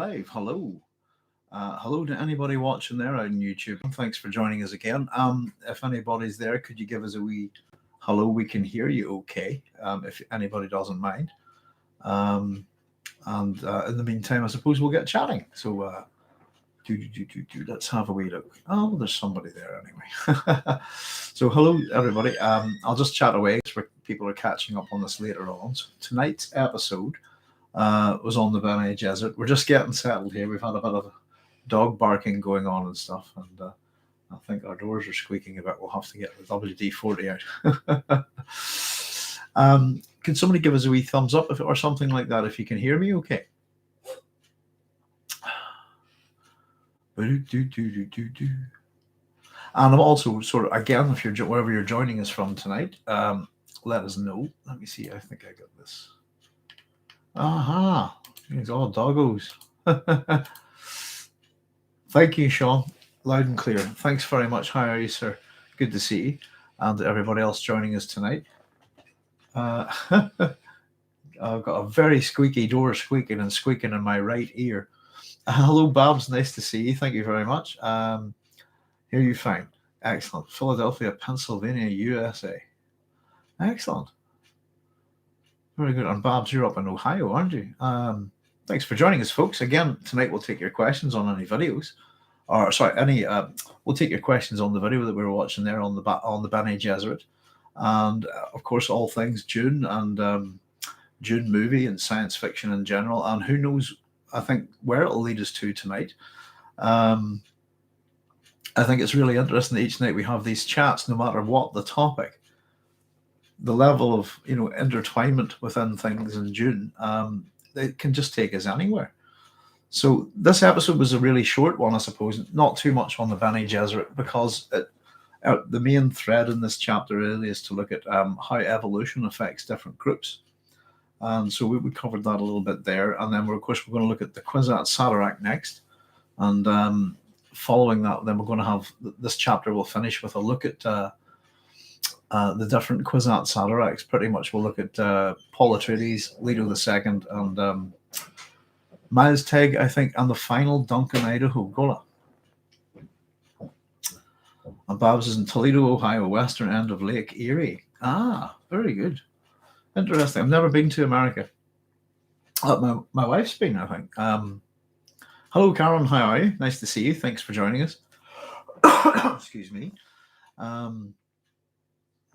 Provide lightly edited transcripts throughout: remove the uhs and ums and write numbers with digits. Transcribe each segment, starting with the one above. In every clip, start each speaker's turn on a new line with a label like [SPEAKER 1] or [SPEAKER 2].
[SPEAKER 1] live. Hello. Hello to anybody watching there on YouTube. Thanks for joining us again. If anybody's there, could you give us a wee hello? We can hear you okay, if anybody doesn't mind. In the meantime, I suppose we'll get chatting. So let's have a wee look. Oh, there's somebody there anyway. So hello, everybody. I'll just chat away because people are catching up on this later on. So tonight's episode was on the Bene Gesserit. We're just getting settled here. We've had a bit of dog barking going on and stuff, and I think our doors are squeaking a bit. We'll have to get the WD-40 out. Could somebody give us a wee thumbs up or something like that if you can hear me okay? And I'm also sort of, again, if you're wherever you're joining us from tonight, let us know. Let me see. I think I got this. Aha! It's all doggos. Thank you, Sean. Loud and clear. Thanks very much. How are you, sir? Good to see you. And everybody else joining us tonight. I've got a very squeaky door squeaking in my right ear. Hello, Babs. Nice to see you. Thank you very much. Here you fine. Excellent. Philadelphia, Pennsylvania, USA. Excellent. Very good. And Babs, you're up in Ohio, aren't you? Thanks for joining us, folks. Again, tonight we'll take your questions on any videos. We'll take your questions on the video that we were watching there on the Bene Gesserit. And, of course, all things Dune and Dune movie and science fiction in general. And who knows, I think, where it'll lead us to tonight. I think it's really interesting that each night we have these chats, no matter what the topic. The level of intertwinement within things in Dune, it can just take us anywhere. So this episode was a really short one, I suppose, not too much on the Bene Gesserit, because the main thread in this chapter really is to look at how evolution affects different groups. And so we covered that a little bit there, and then we're going to look at the Kwisatz Haderach next, and following that, then we're going to have this chapter will finish with a look at the different Kwisatz Haderachs. Pretty much we'll look at Paul Atreides, Leto II, and Miles Tegg, I think, and the final Duncan, Idaho, Gola. And Babs is in Toledo, Ohio, western end of Lake Erie. Ah, very good. Interesting. I've never been to America. My wife's been, I think. Hello, Karen. How are you? Nice to see you. Thanks for joining us. Excuse me. I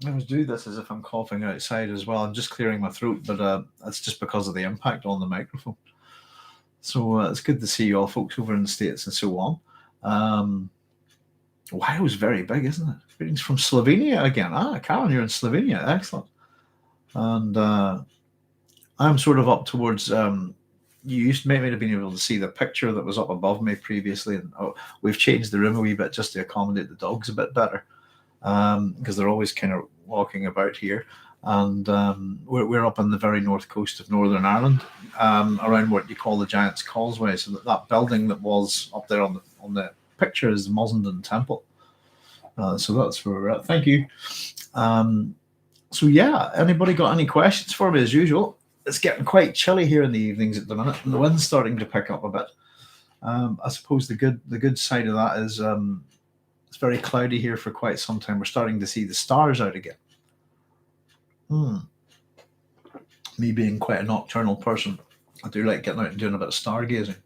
[SPEAKER 1] always do this as if I'm coughing outside as well. I'm just clearing my throat, but that's just because of the impact on the microphone. So it's good to see you all folks over in the States and so on. Ohio's very big, isn't it? Greetings from Slovenia again. Karen, you're in Slovenia. Excellent. And I'm sort of up towards... you used to maybe have been able to see the picture that was up above me previously. And we've changed the room a wee bit just to accommodate the dogs a bit better. Because they're always kind of walking about here, and we're up on the very north coast of Northern Ireland, around what you call the Giant's Causeway. So that building that was up there on the picture is the Mussenden Temple. So that's where we're at. Thank you. So yeah, anybody got any questions for me? As usual, it's getting quite chilly here in the evenings at the minute, and the wind's starting to pick up a bit. I suppose the good side of that is. It's very cloudy here for quite some time. We're starting to see the stars out again. Me being quite a nocturnal person, I do like getting out and doing a bit of stargazing.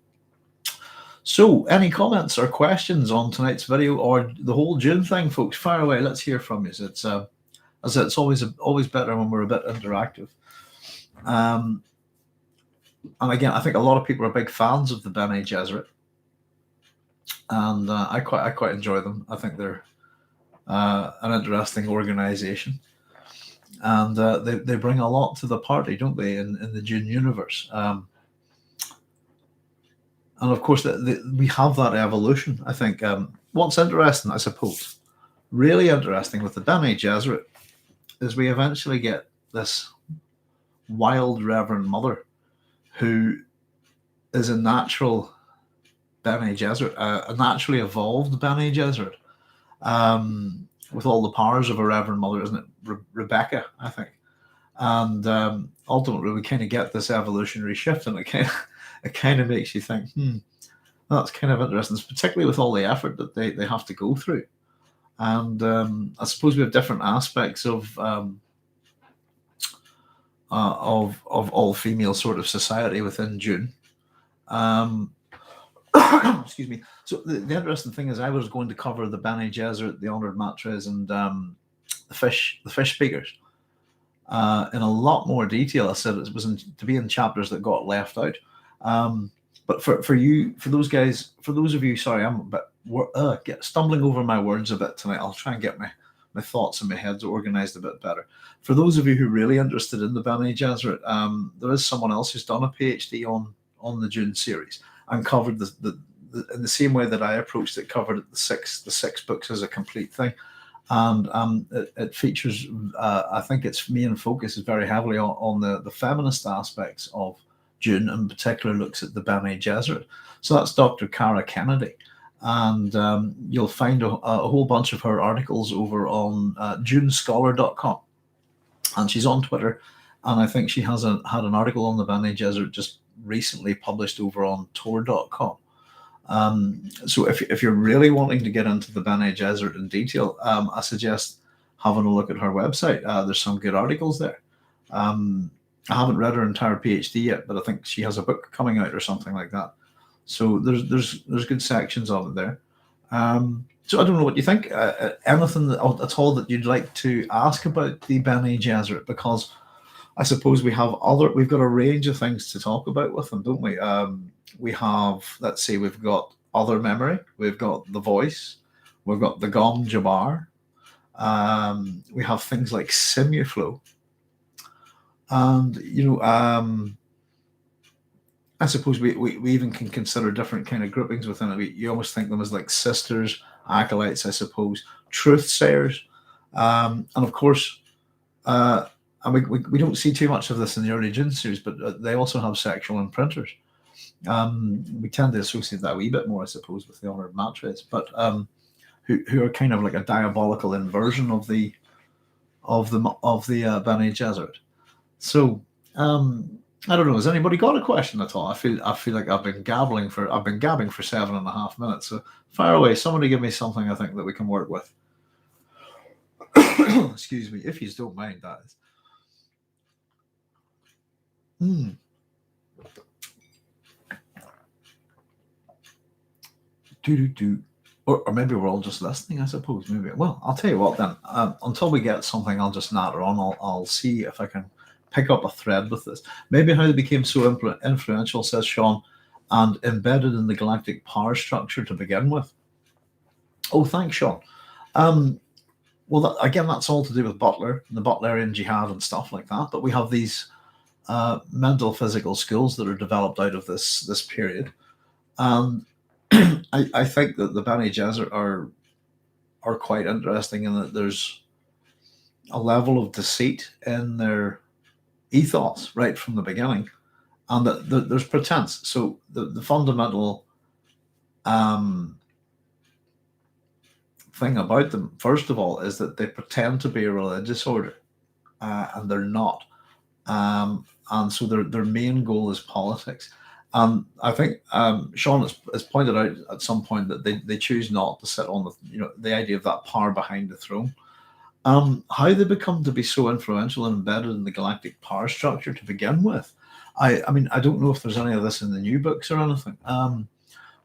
[SPEAKER 1] So, any comments or questions on tonight's video or the whole Dune thing, folks? Fire away. Let's hear from you. It's it's always better when we're a bit interactive. And again, I think a lot of people are big fans of the Bene Gesserit. And I quite enjoy them. I think they're an interesting organization, and they bring a lot to the party, don't they? In the Dune universe, and of course we have that evolution. I think what's interesting, I suppose, really interesting with the Bene Gesserit, is we eventually get this wild Reverend Mother, who is a natural Bene Gesserit, a naturally evolved Bene Gesserit, with all the powers of a Reverend Mother, isn't it? Rebecca, I think. And ultimately, we kind of get this evolutionary shift, and it kind of makes you think, that's kind of interesting, particularly with all the effort that they have to go through. And I suppose we have different aspects of all female sort of society within Dune. Excuse me. So the interesting thing is, I was going to cover the Bene Gesserit, the Honored Matres, and the fish speakers in a lot more detail. I said it was to be in chapters that got left out. But for those of you, sorry, I'm a bit stumbling over my words a bit tonight. I'll try and get my thoughts and my heads organized a bit better. For those of you who are really interested in the Bene Gesserit, there is someone else who's done a PhD on the Dune series and covered the in the same way that I approached it, covered it, the six books as a complete thing. And it features, I think its main focus is very heavily on the feminist aspects of Dune, in particular looks at the Bene Gesserit. So that's Dr. Cara Kennedy. And you'll find a whole bunch of her articles over on dunescholar.com. And she's on Twitter. And I think she had an article on the Bene Gesserit just recently published over on tor.com. So if you're really wanting to get into the Bene Gesserit in detail, I suggest having a look at her website. There's some good articles there. I haven't read her entire PhD yet, but I think she has a book coming out or something like that. So there's good sections of it there. So I don't know what you think. Anything at all that you'd like to ask about the Bene Gesserit, because I suppose we've got a range of things to talk about with them, don't we? We have, let's see, we've got other memory, we've got the voice, we've got the Gom Jabbar, we have things like Simuflow, and I suppose we even can consider different kind of groupings within it. You almost think them as like sisters, acolytes, I suppose, truth sayers, and of course, and we don't see too much of this in the early Dune series, but they also have sexual imprinters. We tend to associate that a wee bit more, I suppose, with the Honored Matres, but who are kind of like a diabolical inversion of the Bene Gesserit. So I don't know. Has anybody got a question at all? I feel like I've been gabbing for 7.5 minutes. So fire away. Somebody give me something I think that we can work with. Excuse me, if you don't mind, that is. Or maybe we're all just listening, I suppose. Maybe. Well, I'll tell you what then. Until we get something, I'll just natter on. I'll see if I can pick up a thread with this. Maybe how they became so influential, says Sean, and embedded in the galactic power structure to begin with. Oh, thanks, Sean. Well, again, that's all to do with Butler, the Butlerian Jihad and stuff like that. But we have these mental physical skills that are developed out of this period. And I think that the Bene Gesserit are quite interesting in that there's a level of deceit in their ethos right from the beginning, and that there's pretense. So the fundamental thing about them, first of all, is that they pretend to be a religious order, and they're not. And so their main goal is politics. I think Sean has pointed out at some point that they choose not to sit on the idea of that power behind the throne. How they become to be so influential and embedded in the galactic power structure to begin with. I mean, I don't know if there's any of this in the new books or anything.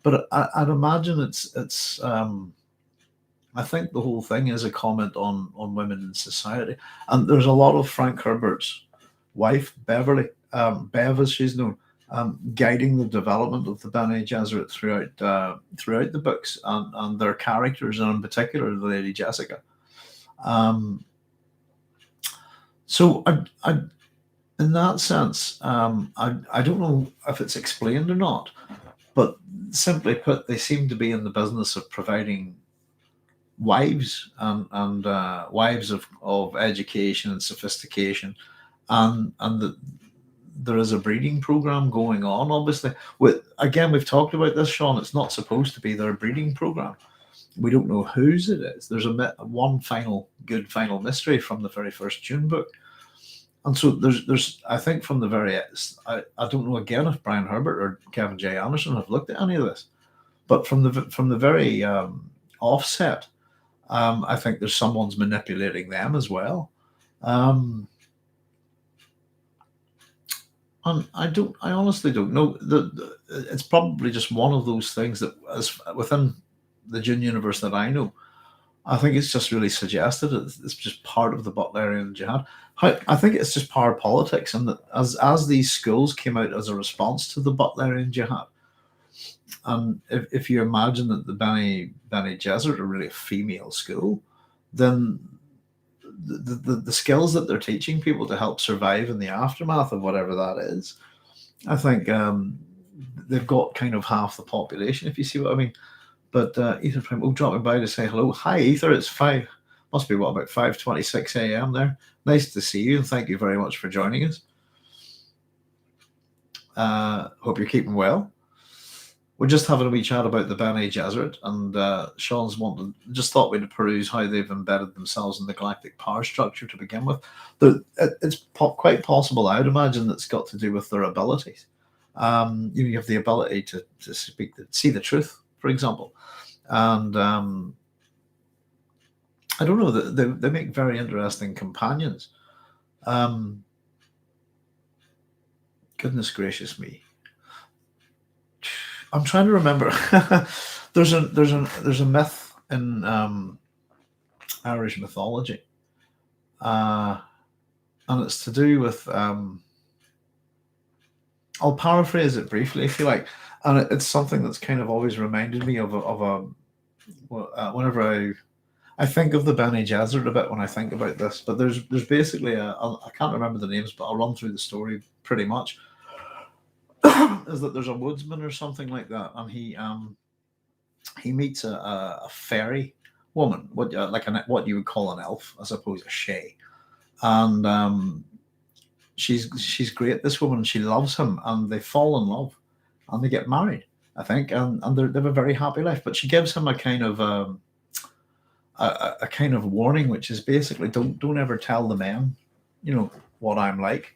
[SPEAKER 1] But I'd imagine it's I think the whole thing is a comment on women in society. And there's a lot of Frank Herbert's wife, Beverly, Bev as she's known, guiding the development of the Bene Gesserit throughout the books and their characters, and in particular the Lady Jessica. So I in that sense, I don't know if it's explained or not, but simply put, they seem to be in the business of providing wives and wives of education and sophistication, and that there is a breeding program going on. Obviously, we've talked about this, Sean. It's not supposed to be their breeding program. We don't know whose it is. There's one final mystery from the very first Dune book, And so there's I think from the very I don't know again if Brian Herbert or Kevin J. Anderson have looked at any of this, but from the very offset, I think there's someone's manipulating them as well. And I honestly don't know. It's probably just one of those things that, as within the Dune universe that I know, I think it's just really suggested. It's just part of the Butlerian Jihad. I think it's just power politics, and that as these schools came out as a response to the Butlerian Jihad, and if you imagine that the Bene Gesserit are really a female school, then the skills that they're teaching people to help survive in the aftermath of whatever that is, I think they've got kind of half the population, if you see what I mean. But Ether Prime, dropping by to say hello. Hi, Ether. It's must be about 5:26 a.m. there. Nice to see you, and thank you very much for joining us. Hope you're keeping well. We're just having a wee chat about the Bene Gesserit, and Sean's just thought we'd peruse how they've embedded themselves in the galactic power structure to begin with. It's quite possible, I'd imagine, that's got to do with their abilities. You have the ability to see the truth, for example, and I don't know, they make very interesting companions. Goodness gracious me. I'm trying to remember. there's a myth in Irish mythology, and it's to do with. I'll paraphrase it briefly, if you like, and it's something that's kind of always reminded me of whenever I think of the Bene Gesserit a bit when I think about this. But there's basically I can't remember the names, but I'll run through the story pretty much. Is that there's a woodsman or something like that, and he meets a fairy woman, what you would call an elf, I suppose, a shay, and she's great, this woman. She loves him, and they fall in love, and they get married, I think, and they have a very happy life. But she gives him a kind of a kind of warning, which is basically don't ever tell the men, what I'm like.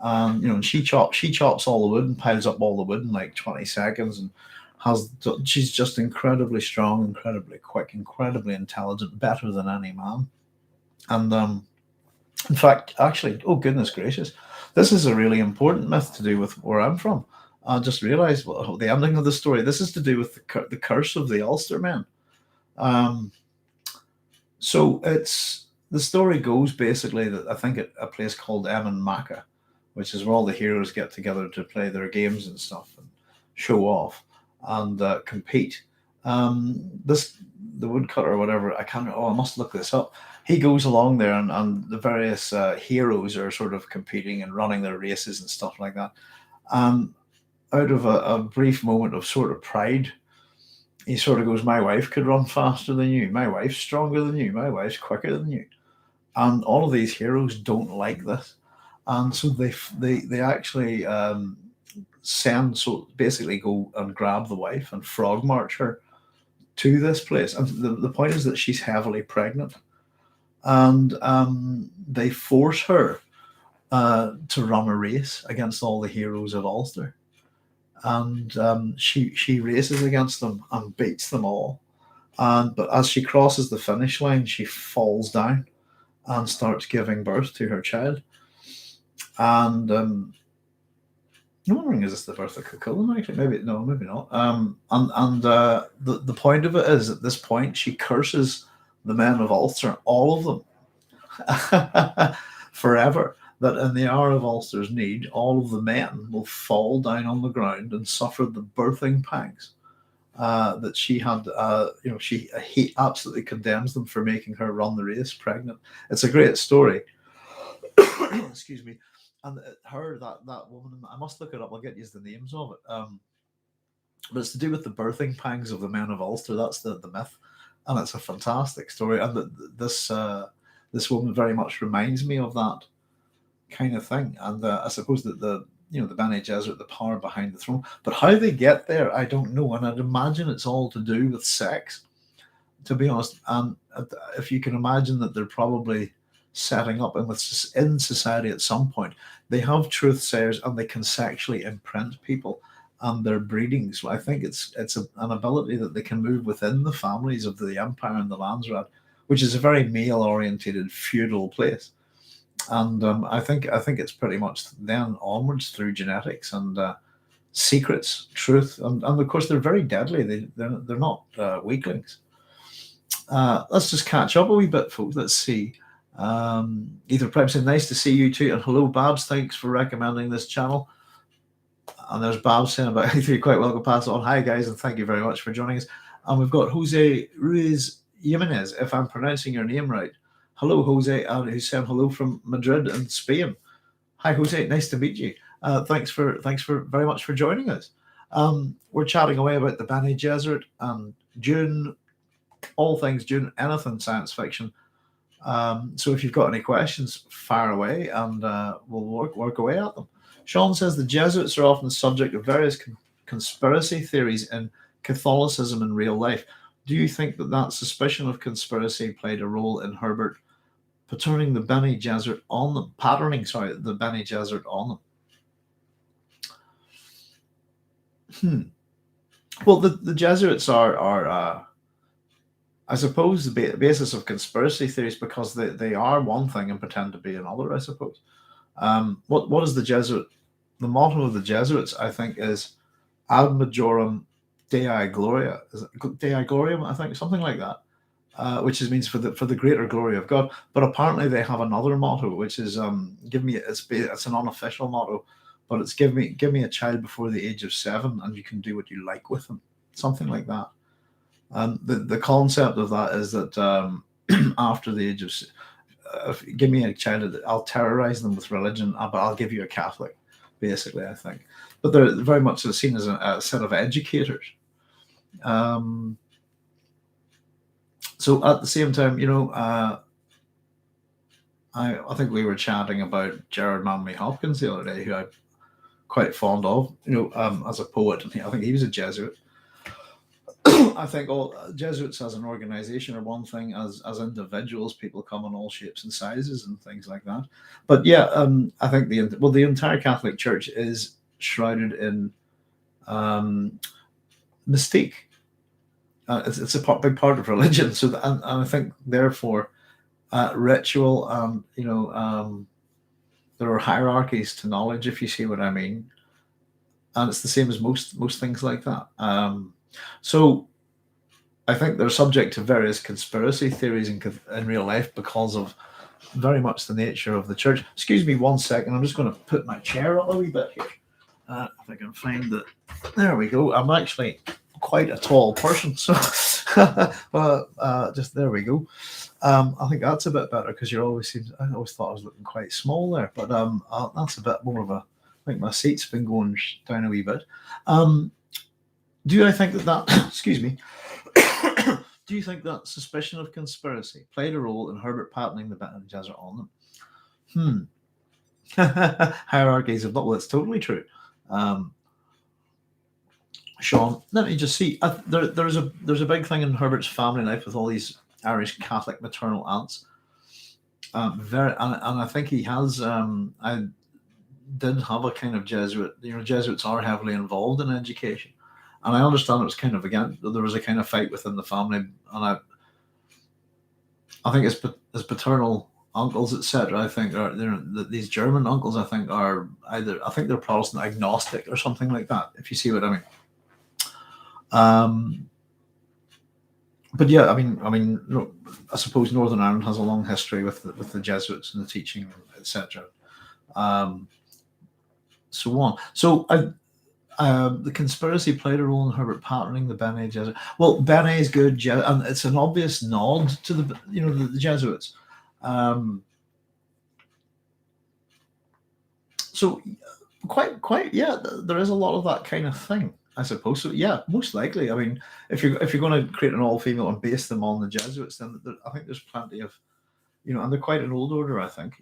[SPEAKER 1] And she chops all the wood and piles up all the wood in like 20 seconds, and she's just incredibly strong, incredibly quick, incredibly intelligent, better than any man. And in fact, actually, oh goodness gracious, this is a really important myth to do with where I'm from. I just realized the ending of the story. This is to do with the curse of the Ulster men. So the story goes basically that I think at a place called Maca, which is where all the heroes get together to play their games and stuff and show off and compete. The woodcutter or whatever, I must look this up. He goes along there, and the various heroes are sort of competing and running their races and stuff like that. And out of a brief moment of sort of pride, he sort of goes, "My wife could run faster than you. My wife's stronger than you. My wife's quicker than you." And all of these heroes don't like this. And so they actually basically go and grab the wife and frog march her to this place. And the point is that she's heavily pregnant, and they force her to run a race against all the heroes of Ulster. And she races against them and beats them all. But as she crosses the finish line, she falls down and starts giving birth to her child. And I'm wondering, is this the birth of Cuchulainn? Actually, maybe not. The point of it is, at this point, she curses the men of Ulster, all of them, forever. That in the hour of Ulster's need, all of the men will fall down on the ground and suffer the birthing pangs that she had. He absolutely condemns them for making her run the race pregnant. It's a great story. Excuse me. And that woman, I must look it up. I'll get you the names of it. But it's to do with the birthing pangs of the men of Ulster. That's the myth, and it's a fantastic story. And this woman very much reminds me of that kind of thing. And I suppose that the Bene Gesserit, the power behind the throne, but how they get there, I don't know. And I'd imagine it's all to do with sex, to be honest. And if you can imagine that they're probably setting up in society at some point. They have truth sayers and they can sexually imprint people and their breedings. I think an ability that they can move within the families of the empire and the Landsraad, which is a very male orientated feudal place. And I think it's pretty much then onwards through genetics and secrets, truth, and of course they're very deadly. They're not weaklings. Let's just catch up a wee bit, folks. Let's see. Either Prep said, nice to see you too, and hello, Babs. Thanks for recommending this channel. And there's Babs saying about you're quite welcome. Pass it on. Hi guys, and thank you very much for joining us. And we've got Jose Ruiz Jimenez, if I'm pronouncing your name right. Hello, Jose, and who's saying hello from Madrid and Spain. Hi, Jose. Nice to meet you. Thanks for very much for joining us. We're chatting away about the Bene Gesserit and Dune, all things Dune, anything science fiction. So if you've got any questions, fire away, and we'll work away at them. Sean says the Jesuits are often the subject of various conspiracy theories in Catholicism in real life. Do you think that suspicion of conspiracy played a role in Herbert patterning the Bene Gesserit on them? The Bene Gesserit on them. Well, the Jesuits are I suppose, the basis of conspiracy theories, because they are one thing and pretend to be another, I suppose. What is the Jesuit? The motto of the Jesuits, I think, is Ad Majorem Dei Gloria. Is it Dei Gloriam? I think something like that, which means for the greater glory of God. But apparently they have another motto, which is give me. It's an unofficial motto, but it's give me a child before the age of 7, and you can do what you like with them. Something like that. The concept of that is that after the age of give me a child, I'll terrorize them with religion, but I'll give you a Catholic, basically, I think. But they're very much seen as a set of educators. So at the same time, I think we were chatting about Gerard Manley Hopkins the other day, who I'm quite fond of, as a poet, and I think he was a Jesuit. I think all Jesuits as an organization are one thing. As individuals, people come in all shapes and sizes and things like that. But yeah, I think the entire Catholic Church is shrouded in mystique. It's a big part of religion. So and I think therefore ritual. There are hierarchies to knowledge, if you see what I mean, and it's the same as most things like that. So I think they're subject to various conspiracy theories in real life because of very much the nature of the church. Excuse me 1 second. I'm just going to put my chair up a wee bit here. If I can find it. There we go. I'm actually quite a tall person. So just there we go. I think that's a bit better because I always thought I was looking quite small there. But that's a bit more of a... I think my seat's been going down a wee bit. Do I think that excuse me, do you think that suspicion of conspiracy played a role in Herbert patterning the Bene Gesserit on them? Hierarchies of not. Well, it's totally true. Sean, let me just see. There's a big thing in Herbert's family life with all these Irish Catholic maternal aunts. And I think he has. I did have a kind of Jesuit. Jesuits are heavily involved in education. And I understand it was kind of, again, there was a kind of fight within the family, and I think his paternal uncles, etc. I think these German uncles. I think they're Protestant agnostic or something like that. If you see what I mean. But yeah, I mean, I suppose Northern Ireland has a long history with the Jesuits and the teaching, etc. So on. So the conspiracy played a role in Herbert patterning the Bene Gesserit. Well, Bene is good, and it's an obvious nod to the Jesuits. So quite yeah, there is a lot of that kind of thing, I suppose. So yeah, most likely. I mean, if you're going to create an all-female and base them on the Jesuits, then I think there's plenty of, and they're quite an old order, I think.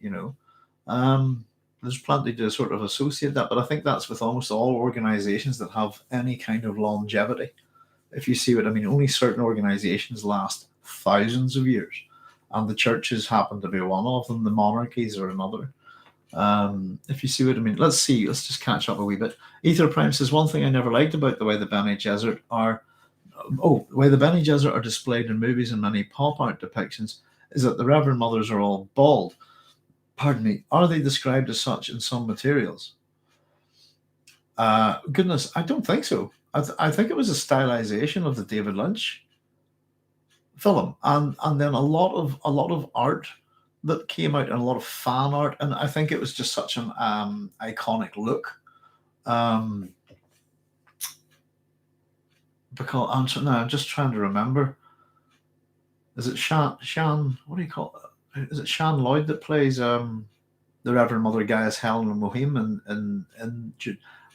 [SPEAKER 1] There's plenty to sort of associate that, but I think that's with almost all organizations that have any kind of longevity. If you see what I mean, only certain organizations last thousands of years. and the churches happen to be one of them. The monarchies are another. If you see what I mean. Let's see. Let's just catch up a wee bit. Ether Prime says, one thing I never liked about the way the Bene Gesserit are, the way the Bene Gesserit are displayed in movies and many pop art depictions is that the Reverend Mothers are all bald. Pardon me. Are they described as such in some materials? Goodness, I don't think so. I think it was a stylization of the David Lynch film, and then a lot of art that came out and a lot of fan art, and I think it was just such an iconic look. Because I'm just trying to remember. Is it Shan? What do you call it? Is it Shan Lloyd that plays the Reverend Mother Gaius Helen Mohim and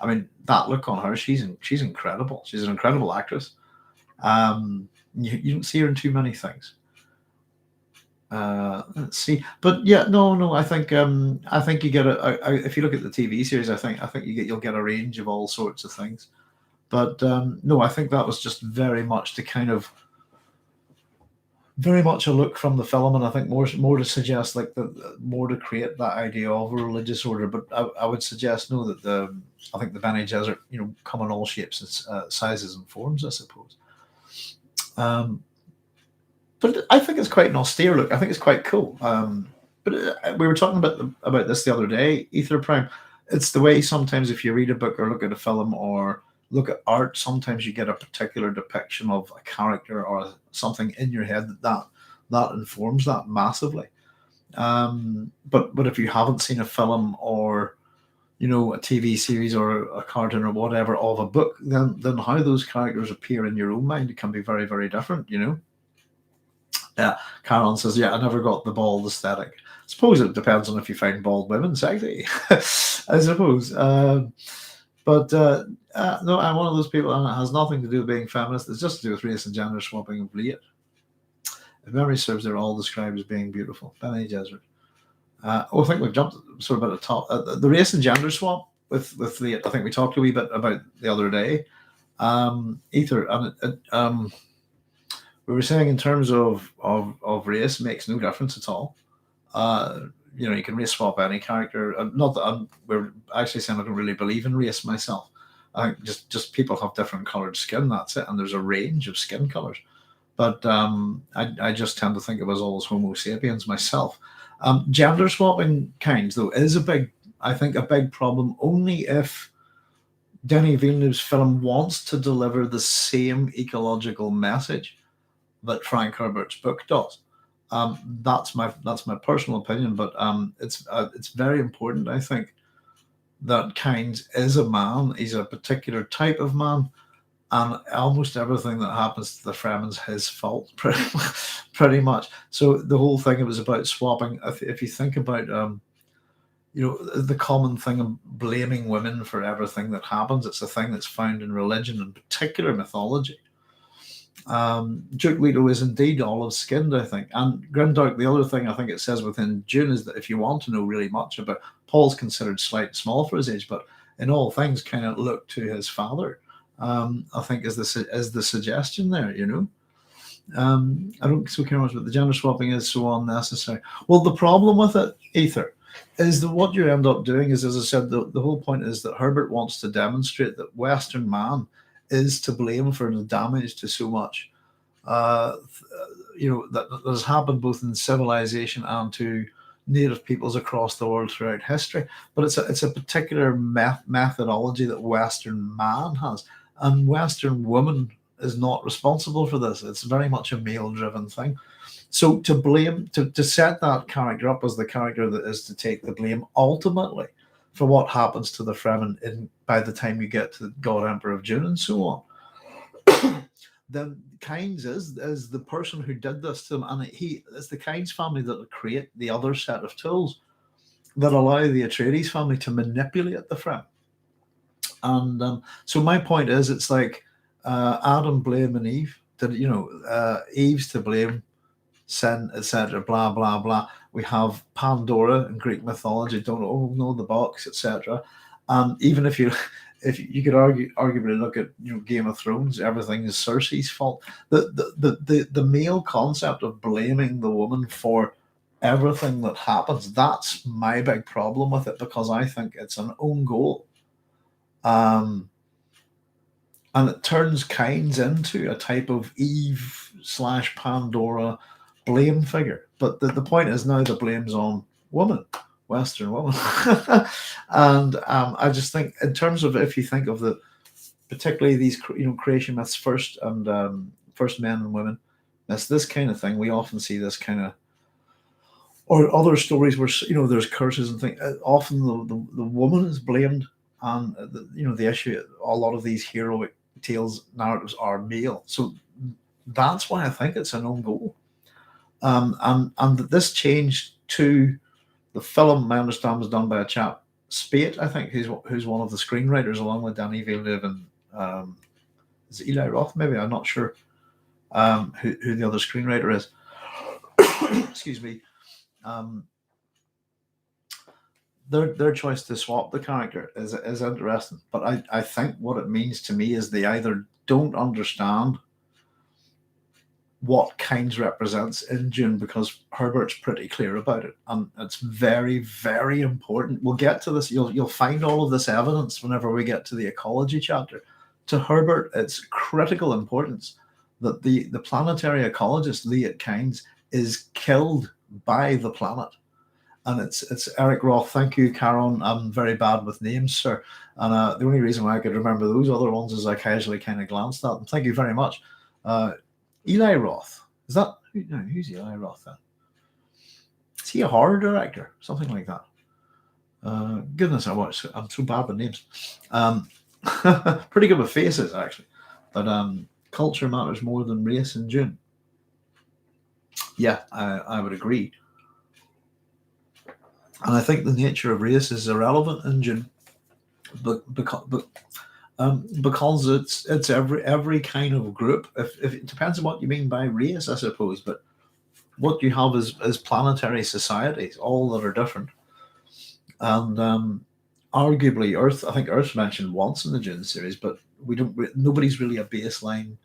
[SPEAKER 1] I mean, that look on her, she's incredible. She's an incredible actress. You don't see her in too many things. Let's see, but yeah, no. I think you get if you look at the TV series, I think you'll get a range of all sorts of things. But no, I think that was just very much very much a look from the film, and I think more to suggest more to create that idea of a religious order. But I would suggest that I think the Bene Gesserit come in all shapes and sizes and forms, I suppose. But I think it's quite an austere look. I think it's quite cool. But we were talking about this the other day, Ether Prime. It's the way sometimes if you read a book or look at a film or look at art, sometimes you get a particular depiction of a character or something in your head that informs that massively. But if you haven't seen a film or a TV series or a cartoon or whatever of a book, then how those characters appear in your own mind can be very, very different. Yeah, Carolyn says, yeah, I never got the bald aesthetic. I suppose it depends on if you find bald women sexy, I suppose. But no, I'm one of those people, and it has nothing to do with being feminist. It's just to do with race and gender swapping of Leah. If memory serves, they're all described as being beautiful. Bene Gesserit. I think we've jumped sort of at the top. The race and gender swap with Leah, I think we talked a wee bit about the other day. Ether, and we were saying in terms of race, makes no difference at all. You can race swap any character. Not that we're actually saying I don't really believe in race myself. I think just people have different colored skin. That's it, and there's a range of skin colors. But I just tend to think of us all as Homo sapiens myself. Gender swapping kinds, though, is a big problem. Only if Denis Villeneuve's film wants to deliver the same ecological message that Frank Herbert's book does. That's my personal opinion, but it's very important, I think, that Kynes is a man. He's a particular type of man, and almost everything that happens to the Fremen's his fault, pretty much. So the whole thing, it was about swapping. If you think about the common thing of blaming women for everything that happens, it's a thing that's found in religion, in particular mythology. Duke Leto is indeed olive-skinned, I think. And Grimdark, the other thing I think it says within Dune is that if you want to know really much about, Paul's considered slight small for his age, but in all things kind of look to his father. I think is the suggestion there, I don't so care much, but the gender swapping is so unnecessary. Well, the problem with it, Ether, is that what you end up doing is, as I said, the whole point is that Herbert wants to demonstrate that Western man is to blame for the damage to so much, that has happened both in civilization and to native peoples across the world throughout history. But it's a particular methodology that Western man has, and Western woman is not responsible for this. It's very much a male-driven thing. So to set that character up as the character that is to take the blame ultimately for what happens to the Fremen by the time you get to God Emperor of Dune and so on, then Kynes is the person who did this to him, and it's the Kynes family that will create the other set of tools that allow the Atreides family to manipulate the Fremen. And so my point is, it's like Adam blaming Eve. Eve's to blame, sin, etc. Blah blah blah. We have Pandora in Greek mythology. Don't know the box, etc. And even if you if you could arguably look at Game of Thrones, everything is Cersei's fault. The male concept of blaming the woman for everything that happens, that's my big problem with it, because I think it's an own goal. And it turns Kynes into a type of Eve / Pandora blame figure. But the point is now the blame's on women, Western women. And I just think, in terms of, if you think of particularly these creation myths first, and first men and women, that's this kind of thing. We often see this kind of, or other stories where there's curses and things. Often the woman is blamed, and the issue. A lot of these heroic tales narratives are male, so that's why I think it's an own goal. And this change to the film, I understand, was done by a chap, Spate, I think, who's one of the screenwriters, along with Danny Villeneuve and is it Eli Roth? Maybe, I'm not sure who the other screenwriter is. Excuse me. Their choice to swap the character is interesting, but I think what it means to me is they either don't understand what Kynes represents in Dune, because Herbert's pretty clear about it, and it's very, very important. We'll get to this. You'll find all of this evidence whenever we get to the ecology chapter. To Herbert, it's critical importance that the planetary ecologist Liet Kynes is killed by the planet. And it's Eric Roth. Thank you, Karen. I'm very bad with names, sir. And the only reason why I could remember those other ones is I casually kind of glanced at them. Thank you very much. Eli Roth. Is that who's Eli Roth then? Is he a horror director? Something like that. Goodness, I'm so bad with names. Pretty good with faces, actually. But culture matters more than race in Dune. Yeah, I would agree. And I think the nature of race is irrelevant in Dune, because it's every kind of group. If it depends on what you mean by race, I suppose. But what you have is planetary societies, all that are different. And arguably, Earth. I think Earth's mentioned once in the Dune series, but nobody's really a baseline.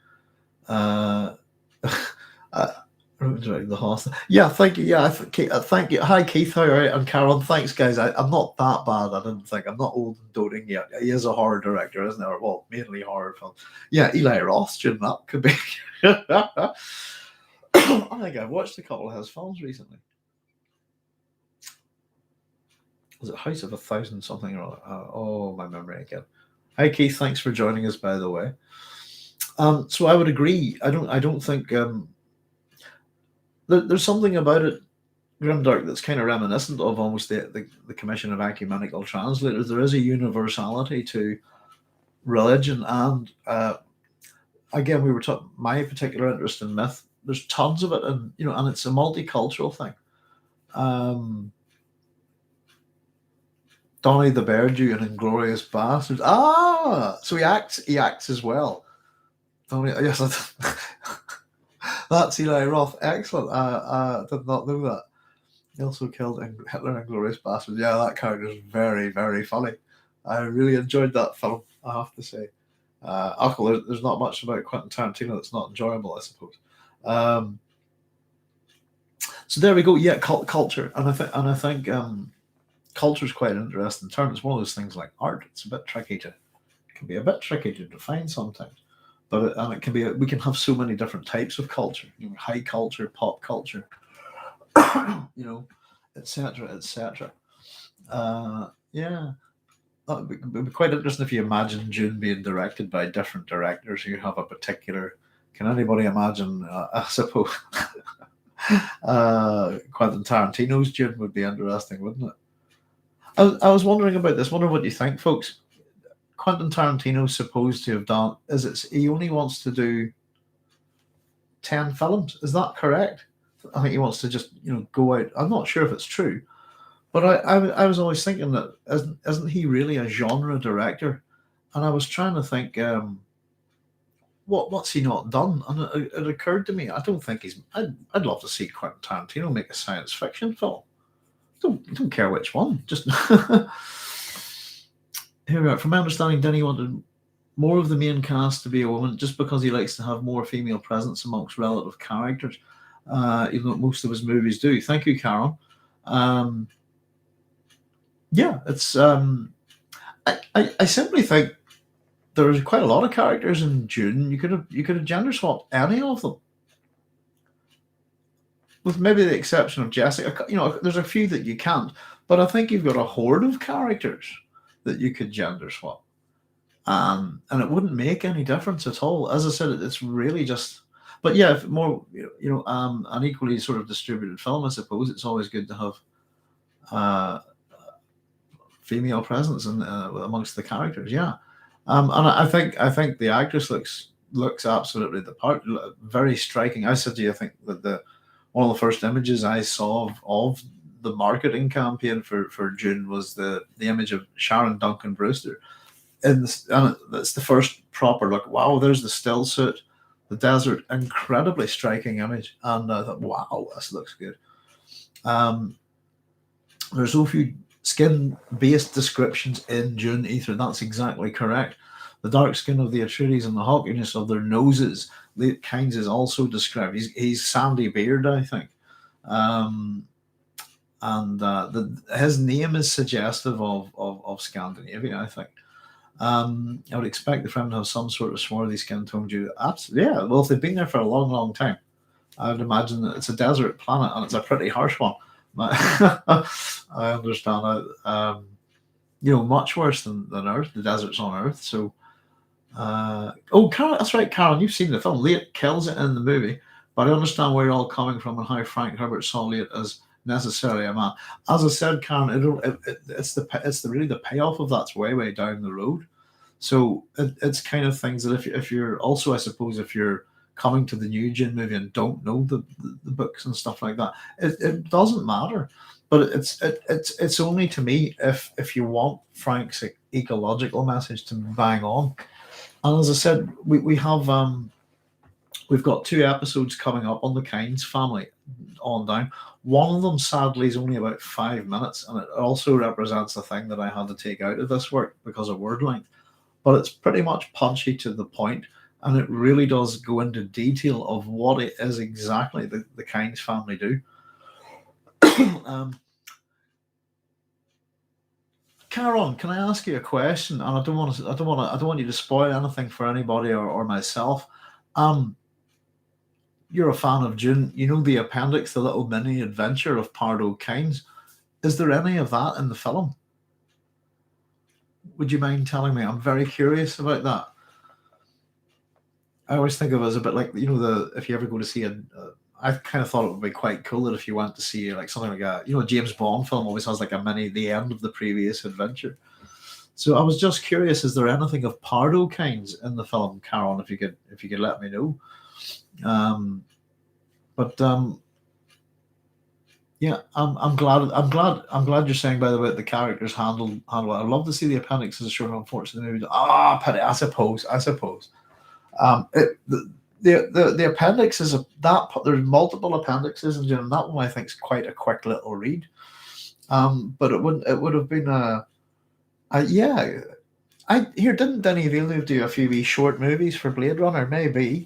[SPEAKER 1] The horse. Yeah, thank you. Yeah, thank you. Hi, Keith. How are you? And Karen, thanks, guys. I'm not that bad. I didn't think. I'm not old and doting yet. He is a horror director, isn't he? Well, mainly horror film. Yeah, Eli Roth, Jim, that could be. I think I've watched a couple of his films recently. Was it House of 1,000 something or other? Oh, my memory again. Hi, Keith. Thanks for joining us, by the way. So I would agree. I don't think. There's something about it, Grimdark, that's kind of reminiscent of almost the Commission of Ecumenical Translators. There is a universality to religion, and again, we were talking. My particular interest in myth. There's tons of it, and and it's a multicultural thing. Donnie the Bear Jew and Inglorious Bastards. So he acts as well. Donnie, yes. That's Eli Roth. Excellent. I did not know that. He also killed Hitler and Glorious Bastards. Yeah, that character is very, very funny. I really enjoyed that film, I have to say. There's not much about Quentin Tarantino that's not enjoyable, I suppose. So there we go. Yeah, culture, and I think culture is quite an interesting term. It's one of those things like art. It's a bit tricky to define sometimes. But it can be. We can have so many different types of culture. High culture, pop culture, etc., etc. Yeah, it'd be quite interesting if you imagine Dune being directed by different directors who have a particular. Can anybody imagine? I suppose Quentin Tarantino's Dune would be interesting, wouldn't it? I was wondering about this. Wonder what you think, folks. Quentin Tarantino's supposed to have done he only wants to do 10 films. Is that correct? I think he wants to just go out. I'm not sure if it's true, but I was always thinking that isn't he really a genre director? And I was trying to think what's he not done? And it occurred to me I don't think I'd love to see Quentin Tarantino make a science fiction film. Don't care which one, just Here we are. From my understanding, Denny wanted more of the main cast to be a woman just because he likes to have more female presence amongst relative characters, even though most of his movies do. Thank you, Karen. Yeah, it's. I simply think there's quite a lot of characters in Dune. You could have gender swapped any of them, with maybe the exception of Jessica. There's a few that you can't, but I think you've got a horde of characters that you could gender swap. And it wouldn't make any difference at all. As I said, it's really just. But yeah, if more an equally sort of distributed film, I suppose it's always good to have uh, female presence amongst the characters. Yeah, and I think the actress looks absolutely the part. Very striking. I said to you, I think that the one of the first images I saw of the marketing campaign for Dune was the image of Sharon Duncan Brewster and that's the first proper look. Wow, there's the still suit, the desert, incredibly striking image. And I thought, wow, this looks good. There's so few skin-based descriptions in Dune Ether. That's exactly correct. The dark skin of the Atreides and the hawkiness of their noses, Late Kynes is also described. He's sandy beard, I think. And his name is suggestive of Scandinavia, I think. I would expect the friend to have some sort of swarthy skin tone due. Absolutely, yeah. Well, if they've been there for a long, long time, I would imagine that it's a desert planet and it's a pretty harsh one. I understand that. Much worse than Earth. The desert's on Earth, so. Karen, that's right, Karen. You've seen the film. Leia kills it in the movie, but I understand where you're all coming from and how Frank Herbert saw Leia as necessarily a man. As I said, Karen, it's really the payoff of that's way down the road. So it's kind of things that if you're also, I suppose, if you're coming to the new Dune movie and don't know the books and stuff like that, it doesn't matter. But it's only to me if you want Frank's ecological message to bang on. And as I said, we've got 2 episodes coming up on the Kynes family on down. One of them, sadly, is only about 5 minutes, and it also represents the thing that I had to take out of this work because of word length. But it's pretty much punchy to the point, and it really does go into detail of what it is exactly the Kynes family do. Caron, can I ask you a question? And I don't want you to spoil anything for anybody or myself. You're a fan of Dune. You know the appendix, the little mini adventure of Pardo Kynes. Is there any of that in the film? Would you mind telling me? I'm very curious about that. I always think of it as a bit like, if you ever go to see I kind of thought it would be quite cool that if you went to see like something like a James Bond film always has like a mini the end of the previous adventure. So I was just curious, is there anything of Pardo Kynes in the film, Caron? If you could let me know. Yeah, I'm glad you're saying, by the way, that the characters handle. I'd love to see the appendix as a short. Unfortunately, pity. I suppose. The appendix is there's multiple appendixes, and that one I think is quite a quick little read. But it would have been yeah. Didn't Denis Villeneuve do a few wee short movies for Blade Runner? Maybe,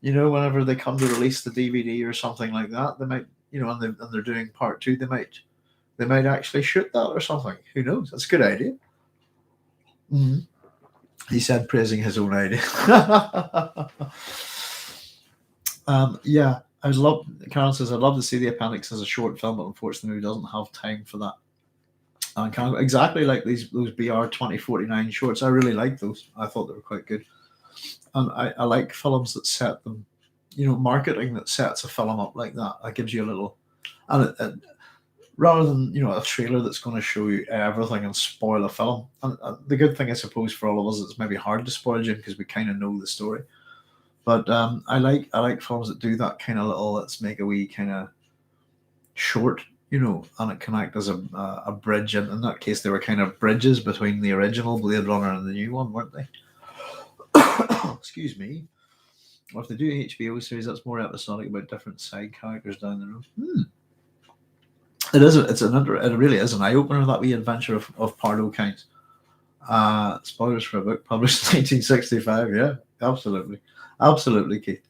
[SPEAKER 1] whenever they come to release the DVD or something like that, they might, and they're doing part 2, they might actually shoot that or something. Who knows? That's a good idea. Mm-hmm. He said, praising his own idea. Yeah, Karen says, I'd love to see the appendix as a short film, but unfortunately we doesn't have time for that. And exactly like those BR 2049 shorts. I really like those. I thought they were quite good. And I like films that set them, marketing that sets a film up like that. That gives you a little, and rather than a trailer that's going to show you everything and spoil a film. And the good thing, I suppose, for all of us, it's maybe hard to spoil Dune because we kind of know the story. But I like films that do that kind of little, let's make a wee kind of short, and it can act as a bridge. And in that case, they were kind of bridges between the original Blade Runner and the new one, weren't they? Excuse me. Or if they do an HBO series that's more episodic about different side characters down the road. It really is an eye opener, that wee adventure of Pardo Kynes. Spoilers for a book published in 1965. Yeah, absolutely, Keith.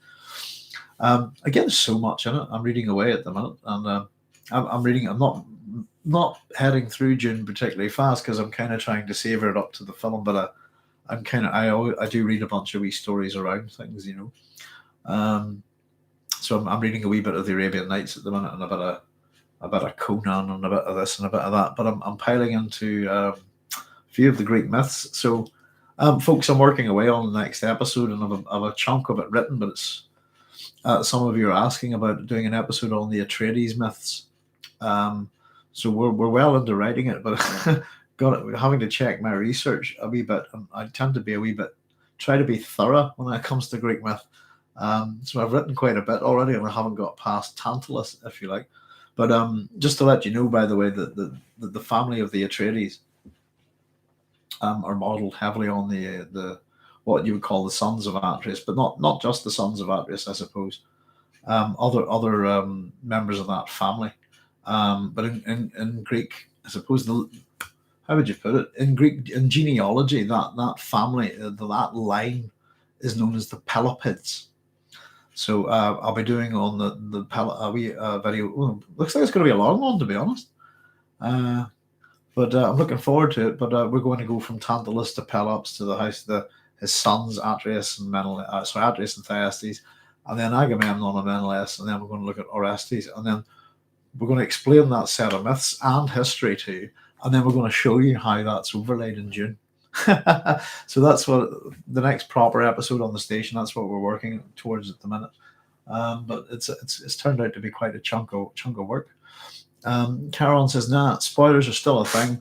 [SPEAKER 1] Again, there's so much in it. I'm reading away at the minute, and I'm reading. I'm not heading through Dune particularly fast because I'm kind of trying to savor it up to the film. But I'm kind of I do read a bunch of wee stories around things, you know. So I'm reading a wee bit of the Arabian Nights at the minute, and a bit of Conan, and a bit of this and a bit of that. But I'm piling into a few of the Greek myths. So, folks, I'm working away on the next episode, and I've a chunk of it written. But it's some of you are asking about doing an episode on the Atreides myths. So we're well into writing it, but having to check my research a wee bit. I tend to be a wee bit try to be thorough when it comes to Greek myth. So I've written quite a bit already, and I haven't got past Tantalus, if you like. But just to let you know, by the way, that the family of the Atreides are modelled heavily on the what you would call the sons of Atreus, but not just the sons of Atreus, I suppose. Other members of that family. But in Greek, I suppose how would you put it? In Greek, in genealogy, that family, that line is known as the Pelopids. So I'll be doing on the video. Well, looks like it's going to be a long one, to be honest. But I'm looking forward to it. But we're going to go from Tantalus to Pelops to the house of his sons Atreus and Atreus and Thyestes, and then Agamemnon and Menelaus, and then we're going to look at Orestes, and then we're going to explain that set of myths and history to you, and then we're going to show you how that's overlaid in Dune. So that's what the next proper episode on the station. That's what we're working towards at the minute. But it's turned out to be quite a chunk of work. Caron says, "Nah, spoilers are still a thing.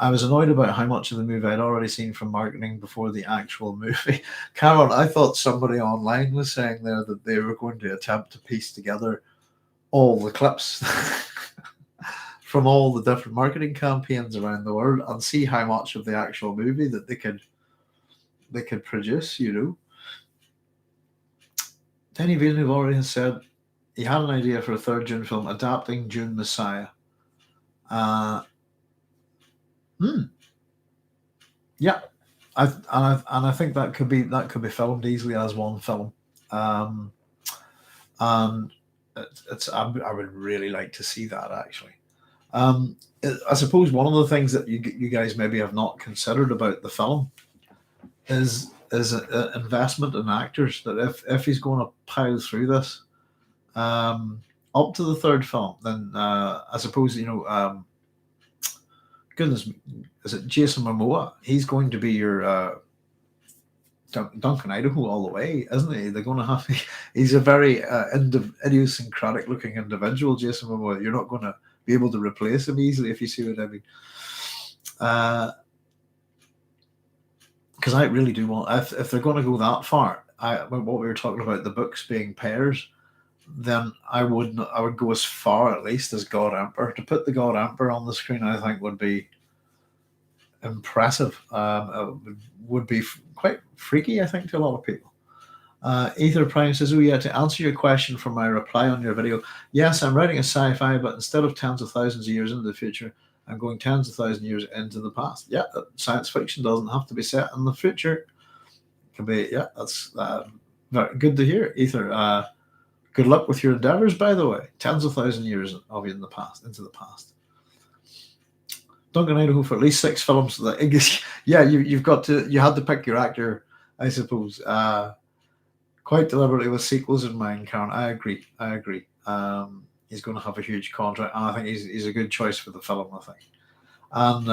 [SPEAKER 1] I was annoyed about how much of the movie I'd already seen from marketing before the actual movie." Caron, I thought somebody online was saying there that they were going to attempt to piece together all the clips from all the different marketing campaigns around the world and see how much of the actual movie that they could produce, you know. Denny Villeneuve already has said he had an idea for a third Dune film adapting Dune Messiah. Yeah, I think that could be filmed easily as one film. And I would really like to see that, actually. I suppose one of the things that you guys maybe have not considered about the film is investment in actors. That if he's going to pile through this up to the third film, then I suppose, you know, goodness, is it Jason Momoa? He's going to be your Duncan, Idaho all the way, isn't he? They're going to have. He's a very idiosyncratic looking individual, Jason Momoa. You're not going to be able to replace him easily, if you see what I mean. Because I really do want, if they're going to go that far, what we were talking about, the books being pairs, then I would go as far at least as God Emperor. To put the God Emperor on the screen, I think would be impressive. Would be quite freaky, I think, to a lot of people. Ether Prime says, "Oh yeah, to answer your question from my reply on your video, yes, I'm writing a sci-fi, but instead of tens of thousands of years into the future, I'm going tens of thousands of years into the past." Yeah, science fiction doesn't have to be set in the future. It can be, yeah, that's very good to hear, Ether. Good luck with your endeavors, by the way. Tens of thousands of years of into the past. Duncan, Idaho for at least 6 films. Yeah, you had to pick your actor, I suppose. Quite deliberately with sequels in mind, Karen. I agree. He's going to have a huge contract, and I think he's a good choice for the film, I think. And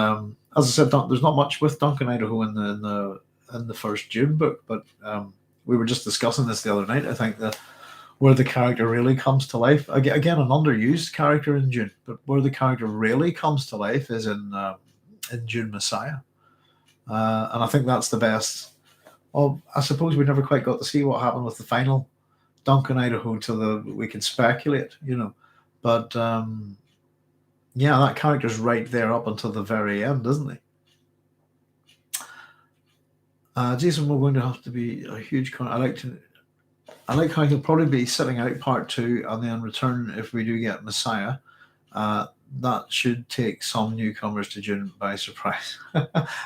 [SPEAKER 1] as I said, there's not much with Duncan, Idaho in the first Dune book, but we were just discussing this the other night. I think that where the character really comes to life, again, an underused character in Dune, but where the character really comes to life is in Dune Messiah. And I think that's the best. Well, I suppose we never quite got to see what happened with the final Duncan, Idaho till we can speculate, you know. But yeah, that character's right there up until the very end, isn't he? Jason, we're going to have to be a huge I like how he'll probably be sitting out part 2 and then return if we do get Messiah. that should take some newcomers to Dune by surprise.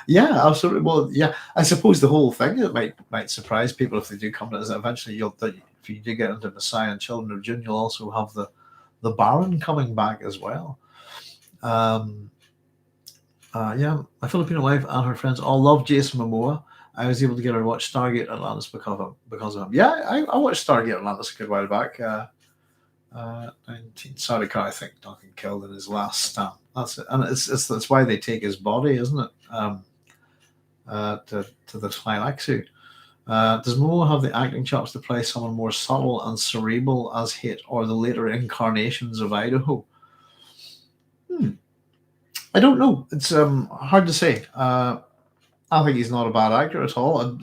[SPEAKER 1] Yeah, absolutely. Well, yeah, I suppose the whole thing that might surprise people if they do come to is that eventually if you do get into Messiah and Children of Dune, you'll also have the Baron coming back as well. Yeah, my Filipino wife and her friends all love Jason Momoa. I was able to get her to watch Stargate Atlantis because of him. Yeah, I watched Stargate Atlantis a good while back. 19 Sardaukar, I think Duncan killed in his last stand. That's it, and that's why they take his body, isn't it? To the Twi'lexu. Does Momoa have the acting chops to play someone more subtle and cerebral as Hate, or the later incarnations of Idaho? I don't know. It's hard to say. I think he's not a bad actor at all.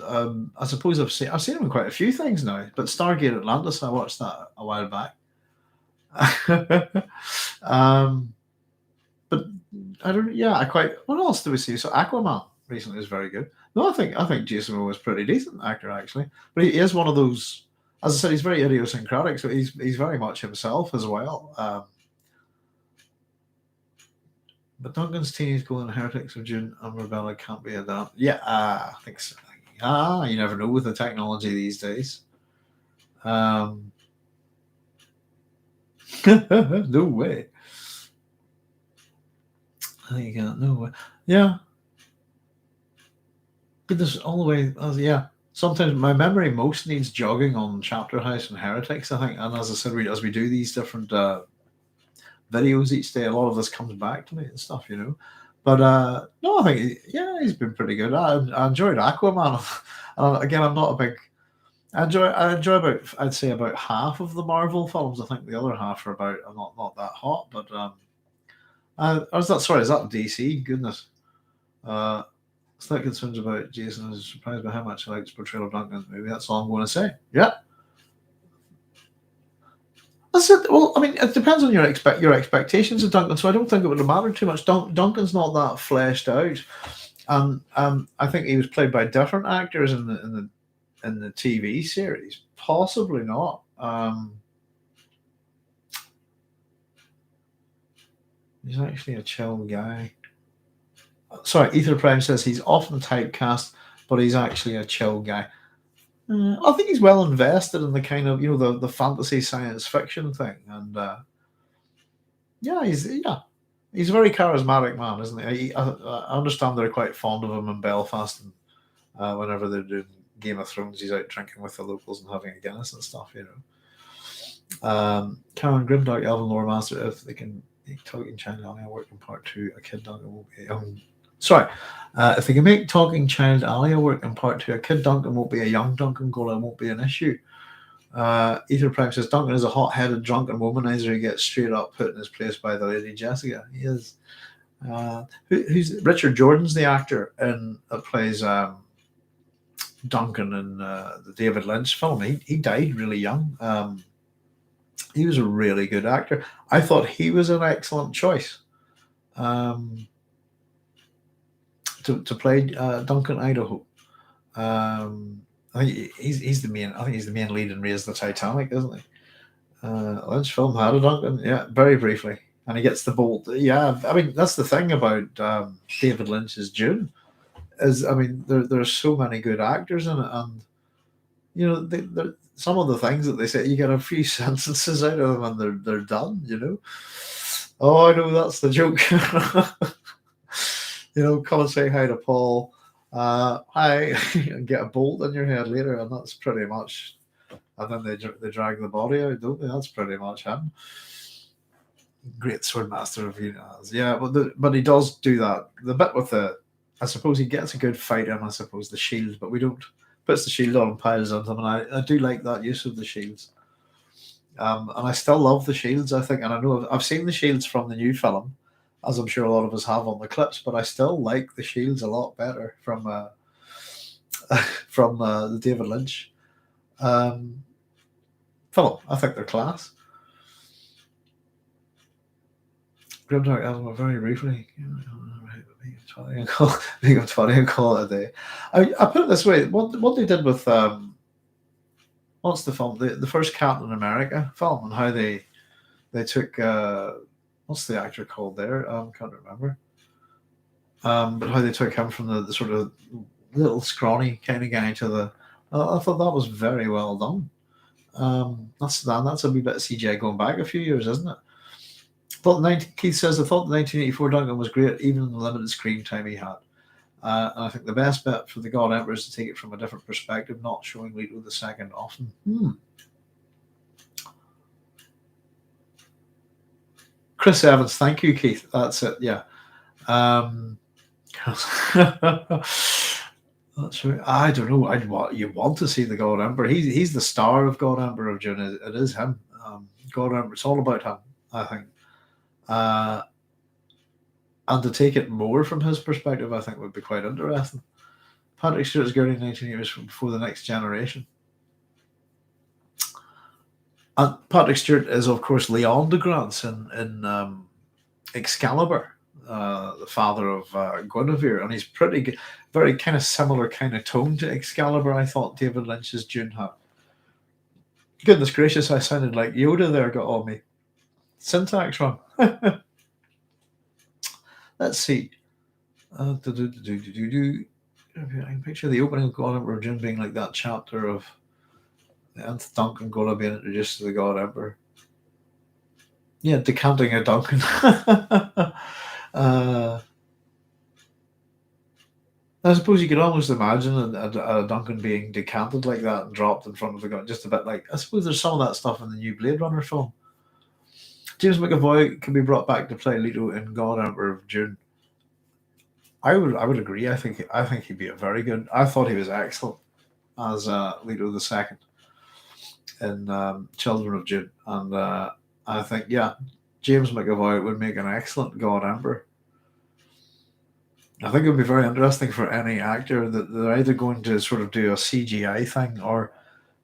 [SPEAKER 1] I suppose I've seen him in quite a few things now. But Stargate Atlantis, I watched that a while back. But I don't. Yeah, I quite. What else do we see? So Aquaman recently was very good. No, I think Jason Momoa was pretty decent actor actually. But he is one of those. As I said, he's very idiosyncratic, so he's very much himself as well. But Duncan's teenage goal in Heretics of Dune and Rebella can't be adapted. Yeah, I think so. You never know with the technology these days. No way. I can't. No way. Yeah. Goodness, all the way. Yeah. Sometimes my memory most needs jogging on Chapter House and Heretics, I think. And as I said, as we do these different videos each day, a lot of this comes back to me and stuff, you know. But no, I think he's been pretty good. I enjoyed Aquaman. Again, I'm not a big. I enjoy about, I'd say, about half of the Marvel films. I think the other half are about not that hot. But is that DC? Goodness. Slight concerns about Jason. I was surprised by how much I liked his portrayal of Duncan. Maybe that's all I'm going to say. Yeah. That's it. Well, I mean, it depends on your expectations of Duncan. So I don't think it would have mattered too much. Duncan's not that fleshed out, and I think he was played by different actors in the TV series. Possibly not. He's actually a chill guy. Sorry, Ether Prime says he's often typecast, but he's actually a chill guy. I think he's well invested in the kind of the fantasy science fiction thing, and he's a very charismatic man, isn't he? I understand they're quite fond of him in Belfast, and whenever they're doing Game of Thrones, he's out drinking with the locals and having a Guinness and stuff, you know. Karen Grimdark, Elven Lore Master, if they can make Talking Child Alia work in part 2, a kid Duncan won't be a young. Sorry, if they can make Talking Child Alia work in part 2, a kid Duncan won't be a young Duncan. Gola won't be an issue. Ether Prime says Duncan is a hot-headed drunken womanizer who gets straight up put in his place by the Lady Jessica. He is. Who's Richard Jordan's the actor that plays Duncan in the David Lynch film. He died really young. He was a really good actor. I thought he was an excellent choice to play Duncan Idaho. I think he's the main. I think he's the main lead in Raise the Titanic, isn't he? Lynch film had a Duncan, yeah, very briefly, and he gets the bolt. Yeah, I mean that's the thing about David Lynch's Dune, is I mean there's so many good actors in it, and you know some of the things that they say, you get a few sentences out of them and they're done. You know, oh I know that's the joke. You know, come and say hi to Paul. Hi, and get a bolt in your head later, and that's pretty much. And then they drag the body out, don't they? That's pretty much him. Great swordmaster of yeah, but he does do that. The bit with I suppose he gets a good fight in, I suppose, the shield, but we don't puts the shield on and piles on them, and I do like that use of the shields. And I still love the shields, I think, and I know I've seen the shields from the new film, as I'm sure a lot of us have on the clips, but I still like the shields a lot better from the David Lynch film. I think they're class. Grimdark Elma very briefly. Being of 20 and call it a day. I put it this way: what they did with what's the film? The first Captain America film, and how they took what's the actor called there? Can't remember. But how they took him from the sort of little scrawny kind of guy to the. I thought that was very well done. That's a wee bit of CGI going back a few years, isn't it? Keith says, I thought the 1984 Duncan was great, even in the limited screen time he had. And I think the best bet for the God Emperor is to take it from a different perspective, not showing Leto II often. Chris Evans, thank you, Keith. That's it, yeah. That's right. I don't know. You want to see the God Emperor. He's the star of God Emperor of Dune. It is him. God Emperor. It's all about him, I think. And to take it more from his perspective, I think would be quite interesting. Patrick Stewart's girding 19 years before the next generation. And Patrick Stewart is, of course, Leon de Grance in Excalibur, the father of Guinevere, and he's pretty good, very kind of similar kind of tone to Excalibur. I thought David Lynch's Dune had. Goodness gracious, I sounded like Yoda there. Got all me syntax wrong. Let's see. I can picture the opening of God Emperor of Dune being like that chapter of the nth Duncan going to be introduced to the God Emperor. Yeah, decanting a Duncan. I suppose you could almost imagine a Duncan being decanted like that and dropped in front of the God, just a bit like. I suppose there's some of that stuff in the new Blade Runner film. James McAvoy can be brought back to play Leto in God Emperor of Dune. I would agree. I think he'd be a very good. I thought he was excellent as Leto II in Children of Dune, and I think James McAvoy would make an excellent God Emperor. I think it would be very interesting for any actor that they're either going to sort of do a CGI thing, or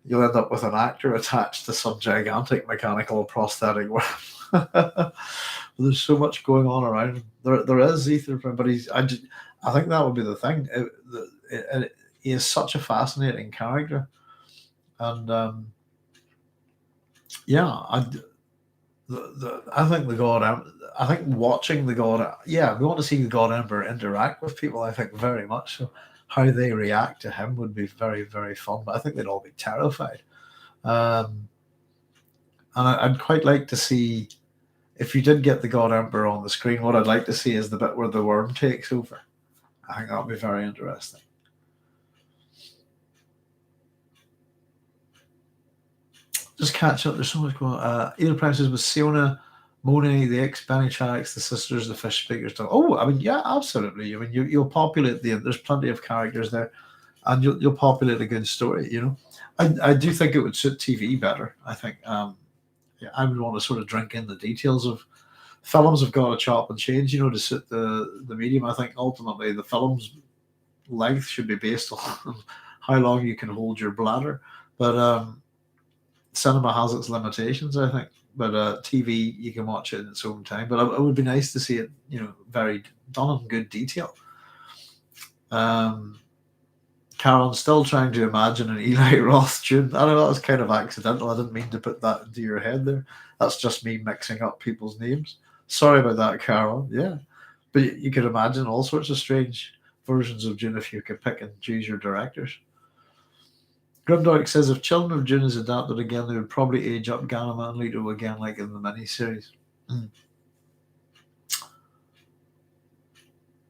[SPEAKER 1] you'll end up with an actor attached to some gigantic mechanical prosthetic. There's so much going on around him. There is Ethan, but I think that would be the thing. He is such a fascinating character, and I think the God. I think watching the God. Yeah, we want to see the God Emperor interact with people. I think very much so. How they react to him would be very, very fun. But I think they'd all be terrified. And I'd quite like to see, if you did get the God Emperor on the screen, what I'd like to see is the bit where the worm takes over. I think that would be very interesting. Just catch up. There's so much going on. Either Prices with Siona, Monet, the X, Bene Gesserit, the Sisters, the Fish Speakers. Oh, I mean, yeah, absolutely. I mean, you'll populate there's plenty of characters there, and you'll populate a good story. You know, I do think it would suit TV better. I think, I would want to sort of drink in the details of films. Have got to chop and change, to suit the medium. I think ultimately the film's length should be based on how long you can hold your bladder, but cinema has its limitations, I think. But TV, you can watch it in its own time. But it would be nice to see it, very done in good detail. Karen's still trying to imagine an Eli Roth tune. I know that was kind of accidental. I didn't mean to put that into your head there. That's just me mixing up people's names. Sorry about that, Karen. Yeah. But you could imagine all sorts of strange versions of Dune if you could pick and choose your directors. Grimdark says if Children of Dune is adapted again, they would probably age up Ganima and Leto again, like in the miniseries.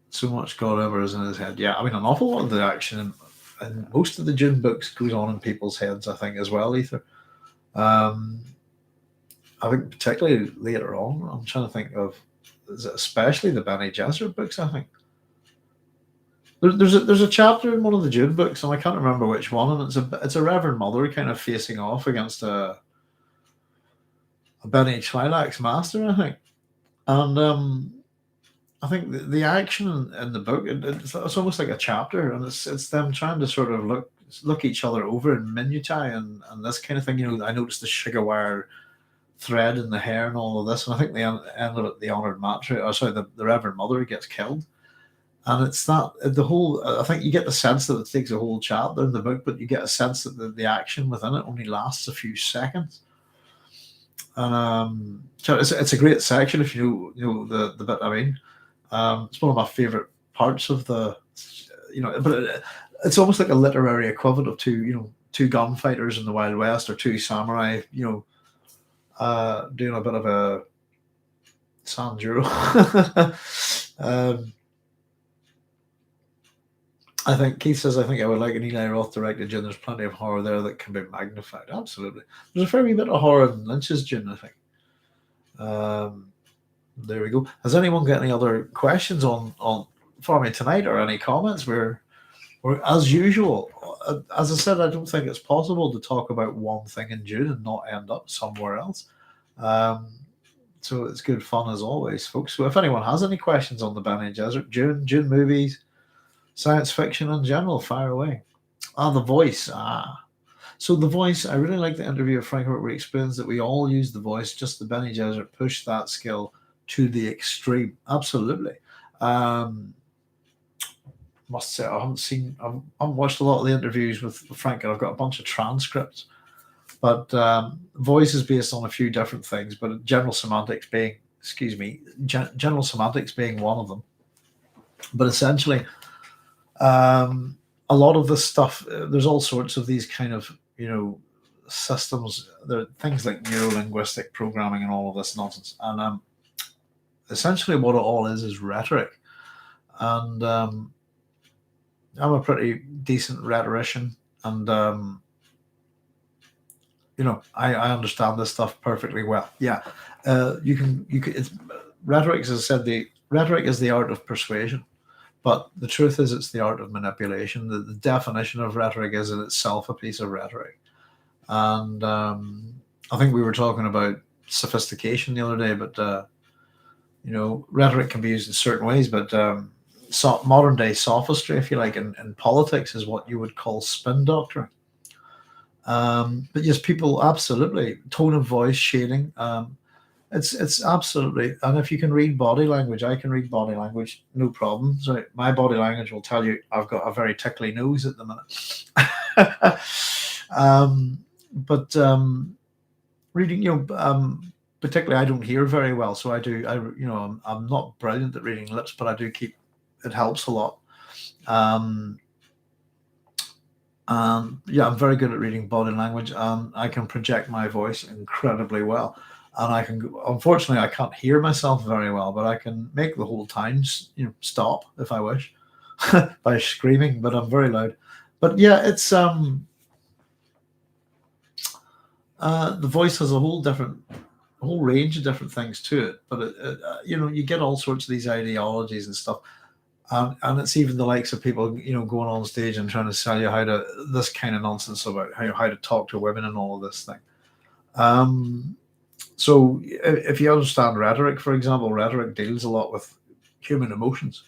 [SPEAKER 1] So much God Emperor is in his head. Yeah, I mean, an awful lot of the action in most of the Dune books goes on in people's heads, I think, as well, Ether. I think particularly later on, I'm trying to think of, especially the Bene Gesserit books, I think. There's a chapter in one of the Dune books, and I can't remember which one, and it's a Reverend Mother kind of facing off against a Bene Trilak's master, I think. And I think the action in the book, it's almost like a chapter, and it's them trying to sort of look each other over in minutiae and this kind of thing. I noticed the sugar wire thread in the hair and all of this, and I think they ended at the honored matriarch. The Reverend Mother gets killed. And it's that the whole. I think you get the sense that it takes a whole chapter in the book, but you get a sense that the action within it only lasts a few seconds. And so it's a great section if you know the bit I mean. It's one of my favorite parts of the, but it's almost like a literary equivalent of two gunfighters in the Wild West or two samurai, doing a bit of a Sanjuro. um, I think Keith says, I think I would like an Eli Roth directed Dune. There's plenty of horror there that can be magnified. Absolutely. There's a fair wee bit of horror in Lynch's Dune, I think. There we go. Has anyone got any other questions on for me tonight or any comments? We're as usual. As I said, I don't think it's possible to talk about one thing in Dune and not end up somewhere else. Um, so it's good fun as always, folks. So if anyone has any questions on the Bene Gesserit, Dune movies, science fiction in general, fire away. The voice. So the voice, I really like the interview of Frank where he explains that we all use the voice, just the Bene Gesserit push that skill to the extreme. Absolutely. Must say I haven't watched a lot of the interviews with Frank, and I've got a bunch of transcripts. But voice is based on a few different things, but general semantics being one of them. But essentially, a lot of this stuff, there's all sorts of these kind of systems. There are things like neuro-linguistic programming and all of this nonsense, and essentially what it all is rhetoric. And I'm a pretty decent rhetorician, and I understand this stuff perfectly well. Yeah, you can. It's, rhetoric, as I said, the rhetoric is the art of persuasion, but the truth is it's the art of manipulation. The definition of rhetoric is in itself a piece of rhetoric, and I think we were talking about sophistication the other day, but rhetoric can be used in certain ways, but modern day sophistry, if you like, in politics is what you would call spin doctoring. But yes, people absolutely tone of voice, shading. It's absolutely, and if you can read body language, I can read body language, no problem. So my body language will tell you I've got a very tickly nose at the minute. But reading, particularly I don't hear very well, so I'm not brilliant at reading lips, but I do keep. It helps a lot. I'm very good at reading body language, and I can project my voice incredibly well. And unfortunately, I can't hear myself very well, but I can make the whole time, stop if I wish by screaming. But I'm very loud. But yeah, it's the voice has a whole range of different things to it. But you get all sorts of these ideologies and stuff. And it's even the likes of people, going on stage and trying to sell you this kind of nonsense about how to talk to women and all of this thing. So if you understand rhetoric, for example, rhetoric deals a lot with human emotions.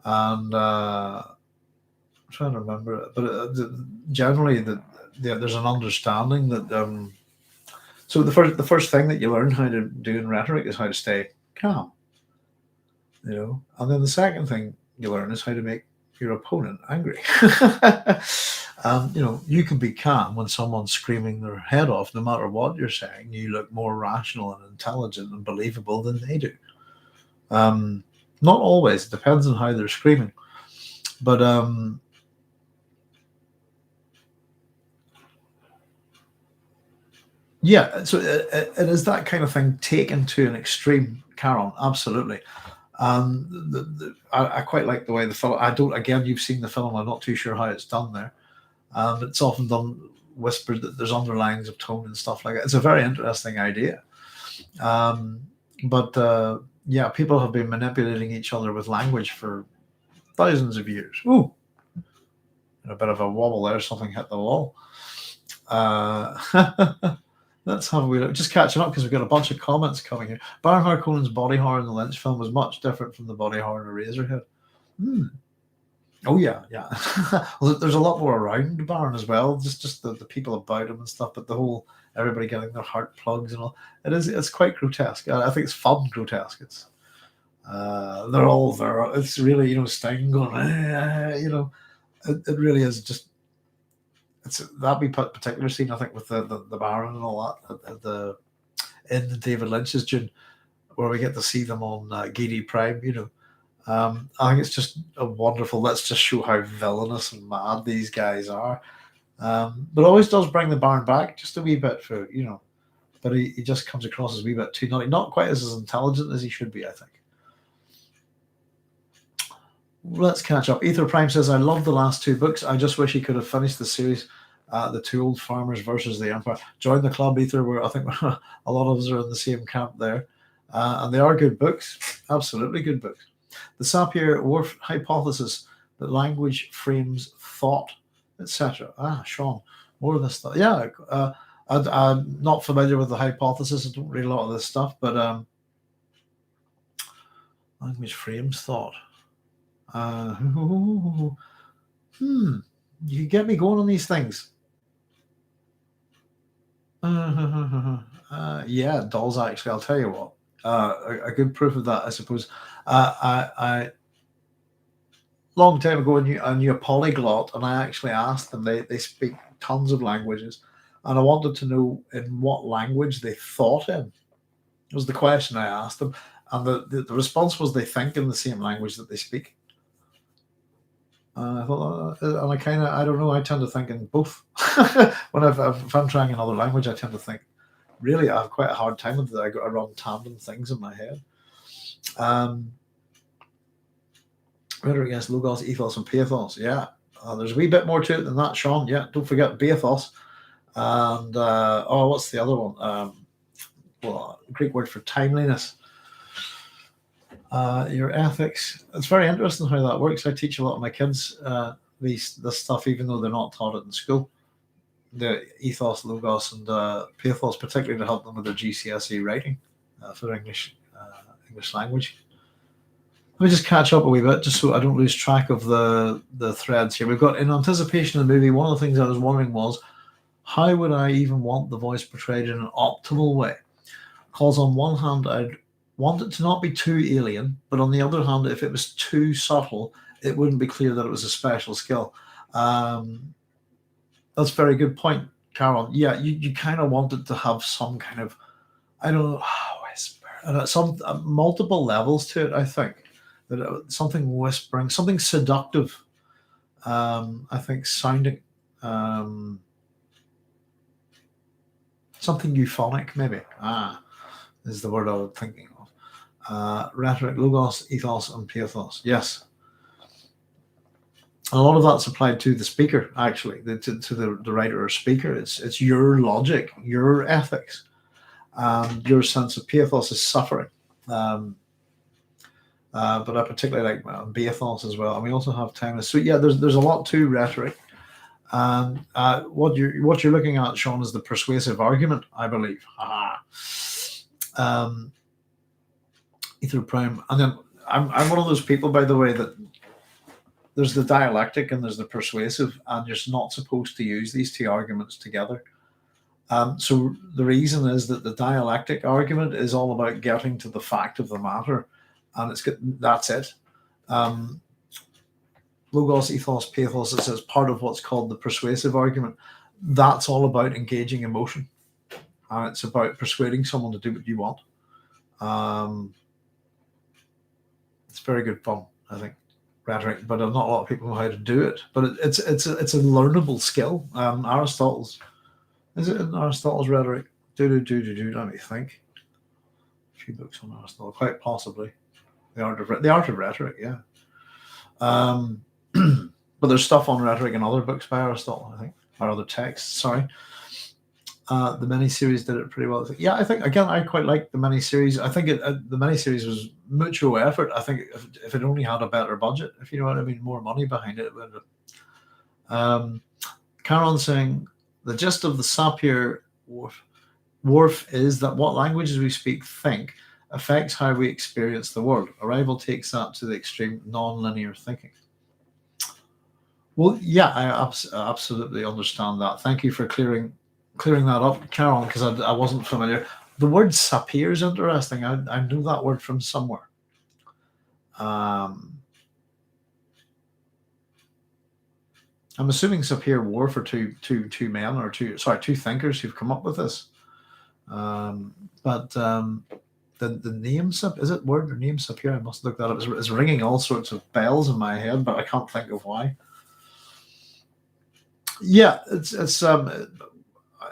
[SPEAKER 1] And I'm trying to remember it, but generally there's an understanding that. So the first thing that you learn how to do in rhetoric is how to stay calm. And then the second thing you learn is how to make your opponent angry. You can be calm when someone's screaming their head off, no matter what you're saying. You look more rational and intelligent and believable than they do. Not always. It depends on how they're screaming. But yeah, so it is that kind of thing taken to an extreme, Karen. Absolutely. I quite like the way the film. I don't. Again, you've seen the film. I'm not too sure how it's done there. It's often done whispered that there's underlines of tone and stuff like that. It's a very interesting idea. But yeah, people have been manipulating each other with language for thousands of years. Ooh, a bit of a wobble there. Something hit the wall. Let's have a wee look. Just catching up because we've got a bunch of comments coming here. Baron Harkonnen's body horror in the Lynch film was much different from the body horror in Eraserhead. Oh yeah. Well, there's a lot more around Baron as well. Just the people about him and stuff. But the whole everybody getting their heart plugs and all. It's quite grotesque. I think it's fun grotesque. It's they're all there. It's really Sting going. It really is just. That'd be particular scene, I think, with the Baron and all that. in the David Lynch's Dune, where we get to see them on Gidi Prime, I think it's just a wonderful. Let's just show how villainous and mad these guys are. But always does bring the Baron back just a wee bit for But he just comes across as a wee bit too naughty, not quite as intelligent as he should be, I think. Let's catch up. Ether Prime says, I love the last two books. I just wish he could have finished the series, The Two Old Farmers versus the Empire. Join the club, Ether, where I think a lot of us are in the same camp there. And they are good books. Absolutely good books. The Sapir-Whorf hypothesis that language frames thought, etc. Sean, more of this stuff. Yeah, I'm not familiar with the hypothesis. I don't read a lot of this stuff, but language frames thought. You get me going on these things. Yeah, dolls. Actually, I'll tell you what. A good proof of that, I suppose. I long time ago, I knew a polyglot, and I actually asked them. They speak tons of languages, and I wanted to know in what language they thought in. It was the question I asked them, and the response was they think in the same language that they speak. I thought, and I don't know, I tend to think in both. If I'm trying another language, I tend to think, really, I have quite a hard time with it. I run tandem things in my head. Rhetoric against Logos, Ethos, and Pathos. Yeah, there's a wee bit more to it than that, Sean. Yeah, don't forget Pathos. And, what's the other one? Greek word for timeliness. Your ethics. It's very interesting how that works. I teach a lot of my kids this stuff, even though they're not taught it in school. The ethos, logos, and pathos, particularly to help them with their GCSE writing for English language. Let me just catch up a wee bit, just so I don't lose track of the threads here. We've got, in anticipation of the movie, one of the things I was wondering was, how would I even want the voice portrayed in an optimal way? Because on one hand, I'd want it to not be too alien, but on the other hand, if it was too subtle, it wouldn't be clear that it was a special skill. That's a very good point, Carol. Yeah, you kind of want it to have some kind of, I don't know, whisper, some multiple levels to it. I think that something whispering, something seductive. I think sounding, something euphonic, maybe. Is the word I was thinking of. Rhetoric, logos, ethos, and pathos. Yes. And a lot of that's applied to the speaker, actually, to the writer or speaker. It's your logic, your ethics, your sense of pathos is suffering. But I particularly like pathos as well. And we also have timeless. So yeah, there's a lot to rhetoric. And what you're looking at, Sean, is the persuasive argument, I believe. Ether Prime, and then I'm one of those people, by the way, that there's the dialectic and there's the persuasive, and you're not supposed to use these two arguments together. So the reason is that the dialectic argument is all about getting to the fact of the matter, and that's it. Logos, ethos, pathos is part of what's called the persuasive argument. That's all about engaging emotion, and it's about persuading someone to do what you want. It's very good fun, I think, rhetoric, but not a lot of people know how to do it. But it's a learnable skill. Aristotle's, is it in Aristotle's Rhetoric? Let me think. A few books on Aristotle, quite possibly. The Art of Rhetoric, yeah. But there's stuff on rhetoric in other books by Aristotle, I think, or other texts. Sorry. The miniseries did it pretty well. Yeah, I think, again, I quite like the miniseries. I think the miniseries was mucho effort. I think if it only had a better budget, if you know what I mean, more money behind it. Karen saying, the gist of the Sapir-Whorf is that what languages we speak think affects how we experience the world. Arrival takes that to the extreme, non-linear thinking. Well, yeah, I absolutely understand that. Thank you for clearing that up, Carol, because I wasn't familiar. The word sapir is interesting. I knew that word from somewhere. I'm assuming Sapir-Whorf are two men, or two thinkers who've come up with this. But the name is it word or name here? I must look that up. It's ringing all sorts of bells in my head, but I can't think of why. Yeah, it's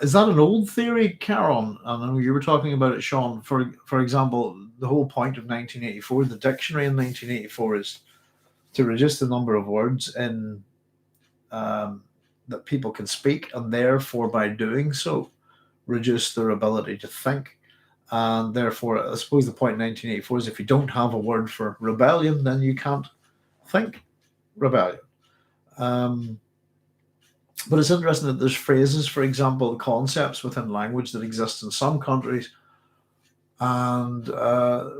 [SPEAKER 1] is that an old theory, Caron? I know you were talking about it, Sean. For example, the whole point of 1984, the dictionary in 1984, is to reduce the number of words in that people can speak, and therefore, by doing so, reduce their ability to think. And therefore, I suppose the point in 1984 is if you don't have a word for rebellion, then you can't think rebellion. But it's interesting that there's phrases, for example, concepts within language that exist in some countries, and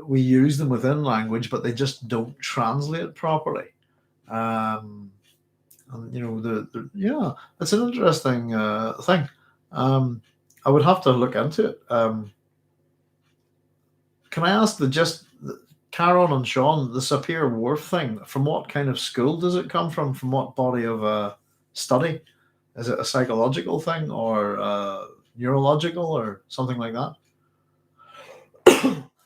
[SPEAKER 1] we use them within language, but they just don't translate properly. And yeah, it's an interesting thing. I would have to look into it. Can I ask Caron and Sean, the Sapir Whorf thing? From what kind of school does it come from? From what body of study? Is it a psychological thing or neurological or something like that?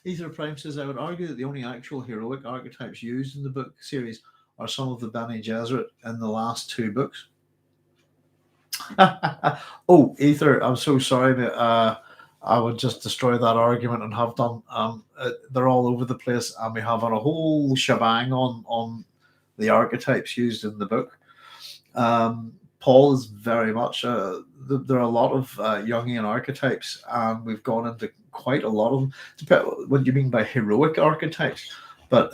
[SPEAKER 1] Ether Prime says, I would argue that the only actual heroic archetypes used in the book series are some of the Bene Gesserit in the last two books. Oh, Ether, I'm so sorry, but I would just destroy that argument and have done. They're all over the place, and we have a whole shebang on the archetypes used in the book. Paul is very much. There are a lot of Jungian archetypes, and we've gone into quite a lot of them. What do you mean by heroic archetypes? But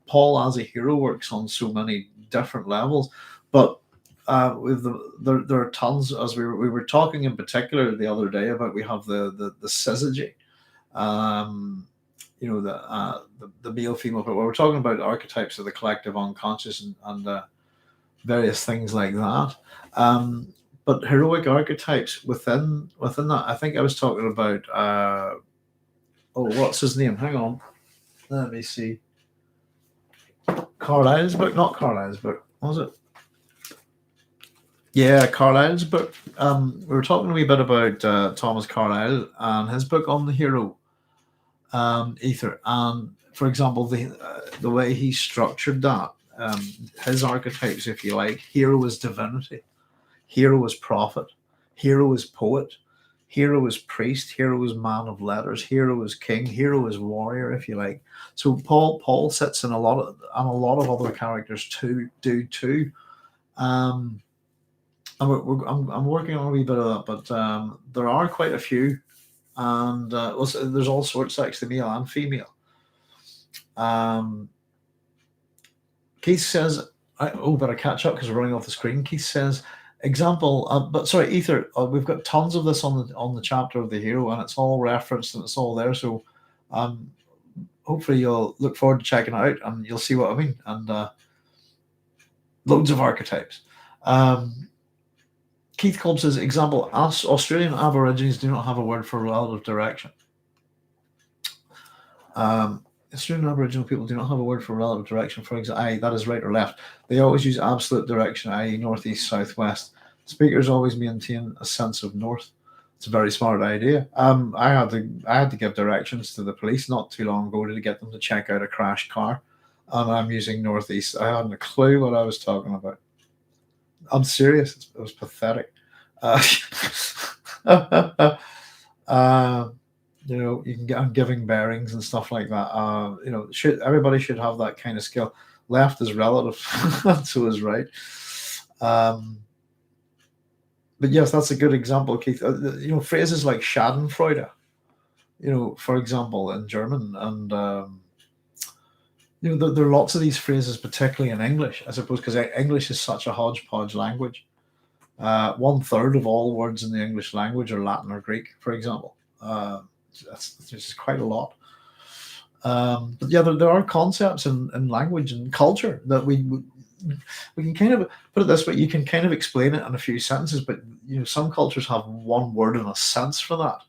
[SPEAKER 1] Paul as a hero works on so many different levels. But there are tons, as we were talking in particular the other day about. We have the syzygy, the male female. But we're talking about archetypes of the collective unconscious and various things like that. But heroic archetypes within that, I think I was talking about. What's his name? Hang on, let me see. Carlyle's book, not Carlyle's book. What was it? Yeah, Carlyle's book. We were talking a wee bit about Thomas Carlyle and his book on the hero, Ether. And for example, the way he structured that, his archetypes, if you like, hero is divinity, hero is prophet, hero is poet, hero is priest, hero is man of letters, hero is king, hero is warrior, if you like. So Paul sits in a lot of other characters too. And I'm working on a wee bit of that, but there are quite a few, and there's all sorts, actually, male and female. Keith says, better catch up because we're running off the screen. Keith says, example, but sorry, Ether, we've got tons of this on the chapter of the hero, and it's all referenced and it's all there. So, hopefully you'll look forward to checking it out, and you'll see what I mean. And loads of archetypes. Keith Kolb says, example, Australian Aborigines do not have a word for relative direction. Australian Aboriginal people do not have a word for relative direction. For example, that is right or left. They always use absolute direction, i.e. northeast, southwest. Speakers always maintain a sense of north. It's a very smart idea. I had to give directions to the police not too long ago to get them to check out a crashed car, and I'm using northeast. I hadn't a clue what I was talking about. I'm serious. It was pathetic. I'm giving bearings and stuff like that. Everybody should have that kind of skill. Left is relative, so is right. But yes, that's a good example, Keith. Phrases like Schadenfreude, for example, in German, and there are lots of these phrases, particularly in English, I suppose, because English is such a hodgepodge language. 1/3 of all words in the English language are Latin or Greek, for example. That's just quite a lot. But yeah, there are concepts in language and culture that we can kind of put it this way. You can kind of explain it in a few sentences, but some cultures have one word and a sense for that,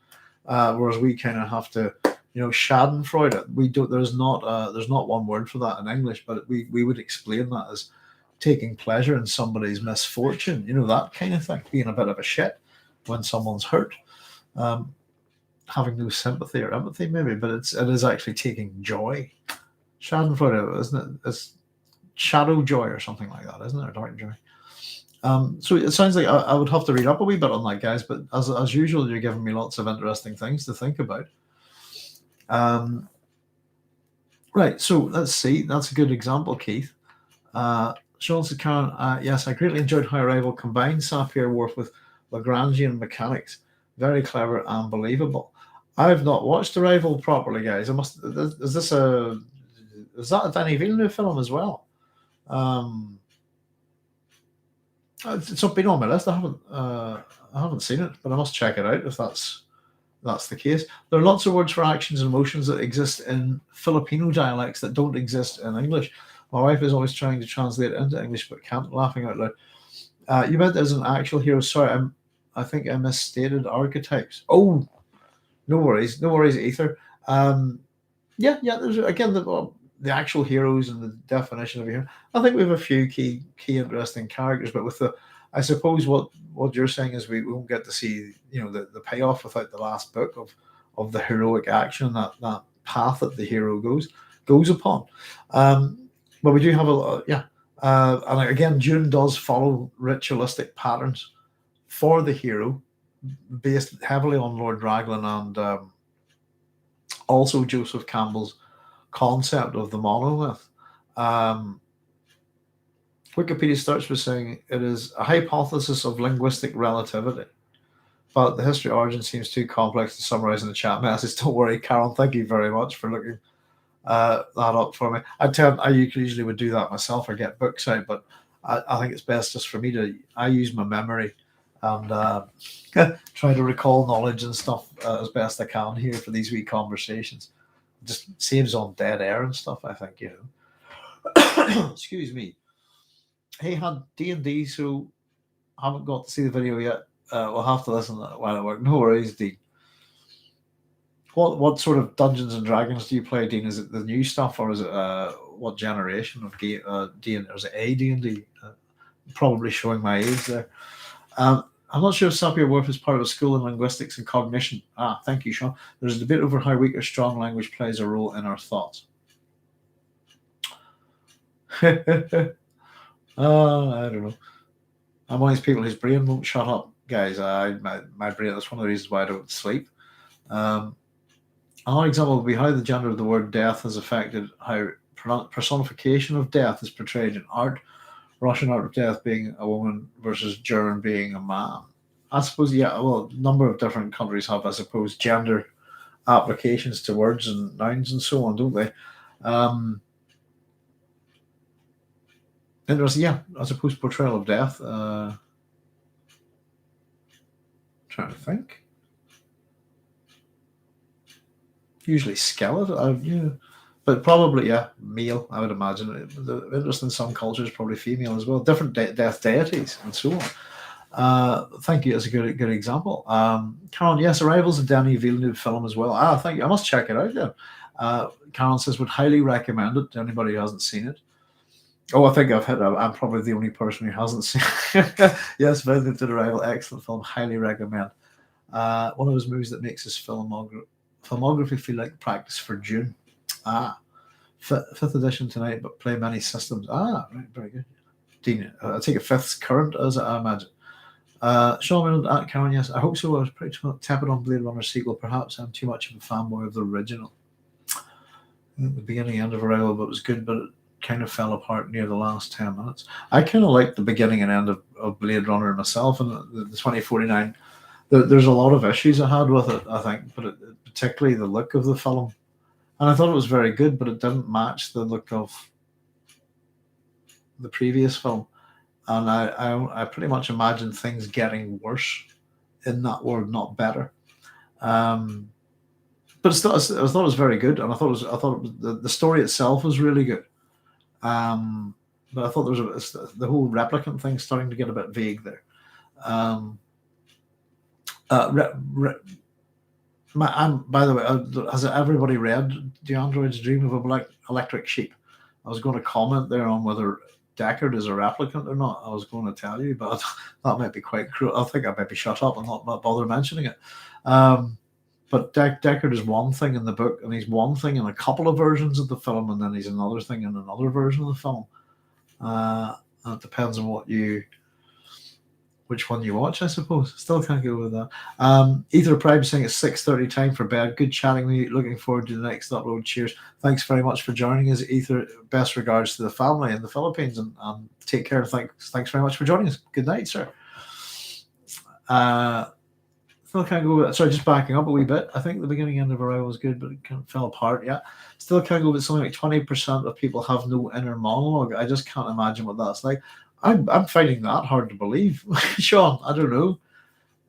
[SPEAKER 1] whereas we kind of have to. Schadenfreude. We don't. There's not one word for that in English, but we would explain that as taking pleasure in somebody's misfortune. That kind of thing, being a bit of a shit when someone's hurt. having no sympathy or empathy, maybe, but it is actually taking joy. Schadenfreude, isn't it? It's shadow joy or something like that, isn't it? Or dark joy. So it sounds like I would have to read up a wee bit on that, guys. But as usual, you're giving me lots of interesting things to think about. Right, so let's see. That's a good example, Keith. Sean said, Karen, yes, I greatly enjoyed how Arrival combined Sapir-Whorf with Lagrangian mechanics. Very clever and believable. I've not watched Arrival properly, guys. Is that a Denis Villeneuve film as well? It's not been on my list. I haven't seen it, but I must check it out if that's the case. There are lots of words for actions and emotions that exist in Filipino dialects that don't exist in English. My wife is always trying to translate it into English, but can't. Laughing out loud. You meant there's an actual hero. Sorry, I think I misstated archetypes. Oh, no worries, Ether. Yeah. There's again the actual heroes and the definition of a hero. I think we have a few key interesting characters, but with I suppose what you're saying is we won't get to see the payoff without the last book of the heroic action, that path that the hero goes upon. But we do have and again, Dune does follow ritualistic patterns for the hero, based heavily on Lord Raglan and also Joseph Campbell's concept of the monolith. Wikipedia starts with saying it is a hypothesis of linguistic relativity, but the history origin seems too complex to summarize in the chat message. Don't worry, Carol. Thank you very much for looking that up for me. I usually would do that myself or get books out, but I think it's best just for me I use my memory and try to recall knowledge and stuff as best I can here for these wee conversations. It just saves on dead air and stuff, I think, Excuse me. Hey, had D&D, so haven't got to see the video yet. We'll have to listen while I work. No worries, Dean. What sort of Dungeons and Dragons do you play, Dean? Is it the new stuff, or is it what generation of D&D? Or is it a D&D? Probably showing my age there. I'm not sure if Sapir-Whorf is part of a school in linguistics and cognition. Thank you, Sean. There's a debate over how weak or strong language plays a role in our thoughts. I don't know. I'm one of these people whose brain won't shut up, guys. My brain, that's one of the reasons why I don't sleep. Another example would be how the gender of the word death has affected how personification of death is portrayed in art. Russian art of death being a woman versus German being a man. I suppose, a number of different countries have, I suppose, gender applications to words and nouns and so on, don't they? Interesting, I suppose portrayal of death. Trying to think. Usually skeleton, but probably male. I would imagine. The interest in some cultures probably female as well. Different death deities and so on. Thank you. That's a good example. Karen, yes, Arrival's a Denis Villeneuve film as well. Thank you. I must check it out then. Karen says would highly recommend it to anybody who hasn't seen it. Oh, I think I'm probably the only person who hasn't seen it. Yes, Villeneuve did Arrival. Excellent film. Highly recommend. One of those movies that makes his filmography feel like practice for Dune. Fifth edition tonight, but play many systems. Right, very good. Dean, I take a fifth's current, as I imagine. Sean at Karen, yes, I hope so. I was pretty tepid on Blade Runner sequel. Perhaps I'm too much of a fanboy of the original. The beginning and end of Arrival, but it was good, but it kind of fell apart near the last 10 minutes. I kind of like the beginning and end of Blade Runner myself, and the 2049. There's a lot of issues I had with it, I think, but particularly the look of the film. And I thought it was very good, but it didn't match the look of the previous film. And I pretty much imagined things getting worse in that world, not better. But still, I thought it was very good, and I thought the story itself was really good. But I thought there was the whole replicant thing starting to get a bit vague there. By the way, has everybody read The Android's Dream of a Black Electric Sheep? I was going to comment there on whether Deckard is a replicant or not. I was going to tell you, but that might be quite cruel. I think I might be shut up and not bother mentioning it. But Deckard is one thing in the book, and he's one thing in a couple of versions of the film, and then he's another thing in another version of the film. And it depends on which one you watch, I suppose. Still can't go with that. Ether Prime saying it's 6:30 time for bed. Good chatting with you. Looking forward to the next upload. Cheers. Thanks very much for joining us, Ether. Best regards to the family in the Philippines, and take care. Thanks very much for joining us. Good night, sir. Still can't go with it. Sorry, just backing up a wee bit. I think the beginning end of Arrival was good, but it kind of fell apart. Yeah. Still can't go with something like 20% of people have no inner monologue. I just can't imagine what that's like. I'm finding that hard to believe. Sean, I don't know.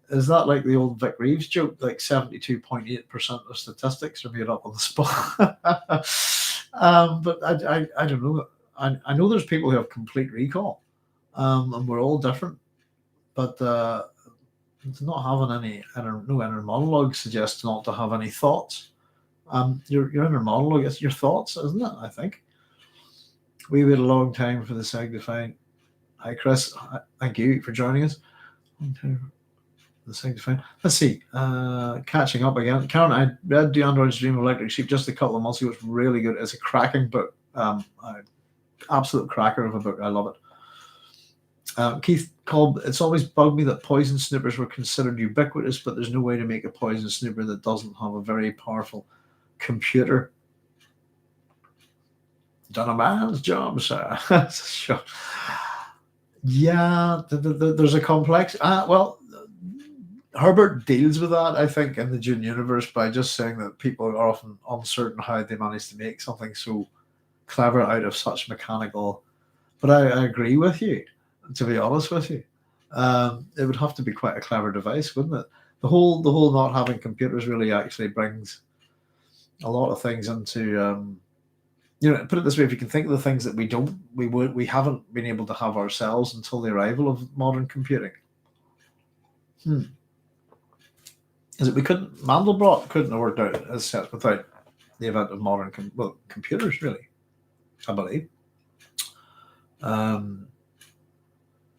[SPEAKER 1] Is that like the old Vic Reeves joke? Like 72.8% of statistics are made up on the spot. But I don't know. I know there's people who have complete recall, and we're all different. But not having any no inner monologue suggests not to have any thoughts. Your inner monologue is your thoughts, isn't it? I think. We wait a long time for the sanctifying. Hi, Chris. Thank you for joining us. The sanctifying. Let's see. Catching up again. Karen, I read The Android's Dream of Electric Sheep just a couple of months ago. It's really good. It's a cracking book. Absolute cracker of a book. I love it. Keith called, it's always bugged me that poison snoopers were considered ubiquitous, but there's no way to make a poison snooper that doesn't have a very powerful computer. Done a man's job, sir. Sure. Yeah, there's a complex. Well, Herbert deals with that, I think, in the Dune universe by just saying that people are often uncertain how they manage to make something so clever out of such mechanical. But I agree with you. To be honest with you, it would have to be quite a clever device, wouldn't it? The whole not having computers really actually brings a lot of things into put it this way: if you can think of the things that we haven't been able to have ourselves until the arrival of modern computing. Is it Mandelbrot couldn't have worked out as such without the event of modern computers, really? I believe.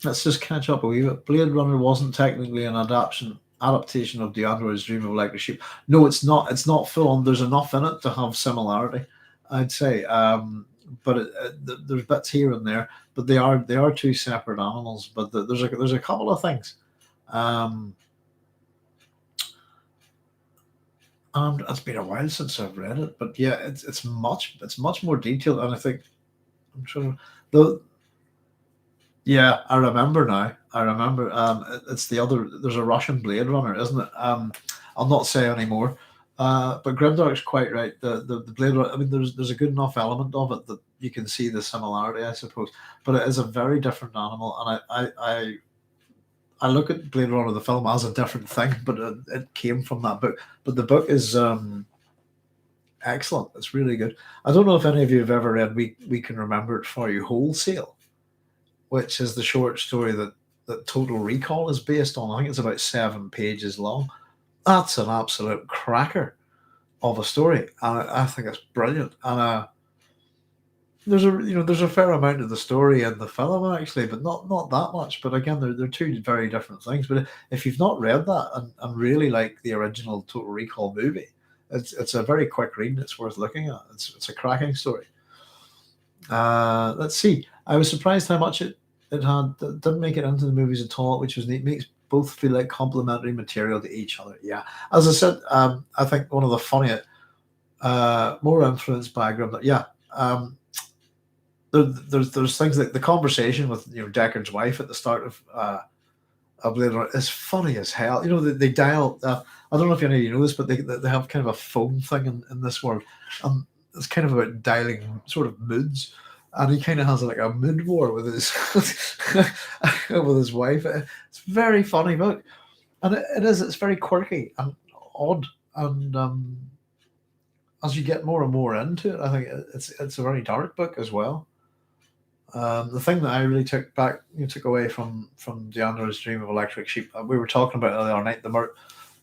[SPEAKER 1] Let's just catch up a wee bit. Blade Runner wasn't technically an adaptation of The Android's Dream of Electric Sheep. No, it's not. It's not full on. There's enough in it to have similarity, I'd say. But there's bits here and there. But they are two separate animals. But there's a couple of things. And it's been a while since I've read it. But yeah, it's much more detailed. And I think I'm sure Yeah, I remember now. I remember. It's the other. There's a Russian Blade Runner, isn't it? I'll not say anymore. But Grimdark's quite right. The Blade Runner. I mean, there's a good enough element of it that you can see the similarity, I suppose. But it is a very different animal, and I look at Blade Runner the film as a different thing, but it came from that book. But the book is excellent. It's really good. I don't know if any of you have ever read We Can Remember It For You Wholesale, which is the short story that Total Recall is based on. I think it's about 7 pages long. That's an absolute cracker of a story, and I think it's brilliant. And there's a fair amount of the story in the film actually, but not that much. But again, they're two very different things. But if you've not read that and really like the original Total Recall movie, it's a very quick read. It's worth looking at. It's a cracking story. Let's see. I was surprised how much it didn't make it into the movies at all, which was neat. Makes both feel like complementary material to each other. Yeah, as I said, I think one of the funniest, more influenced by Grimdark. Yeah, there's things like the conversation with Deckard's wife at the start of Blade Runner is funny as hell. They dial. I don't know if any of you know this, but they have kind of a phone thing in this world. It's kind of about dialing sort of moods. And he kind of has like a mood war with his with his wife. It's a very funny book, and it's very quirky and odd. And as you get more and more into it, I think it's a very dark book as well. The thing that I really took away from The Android's Dream of Electric Sheep, we were talking about it the other night, the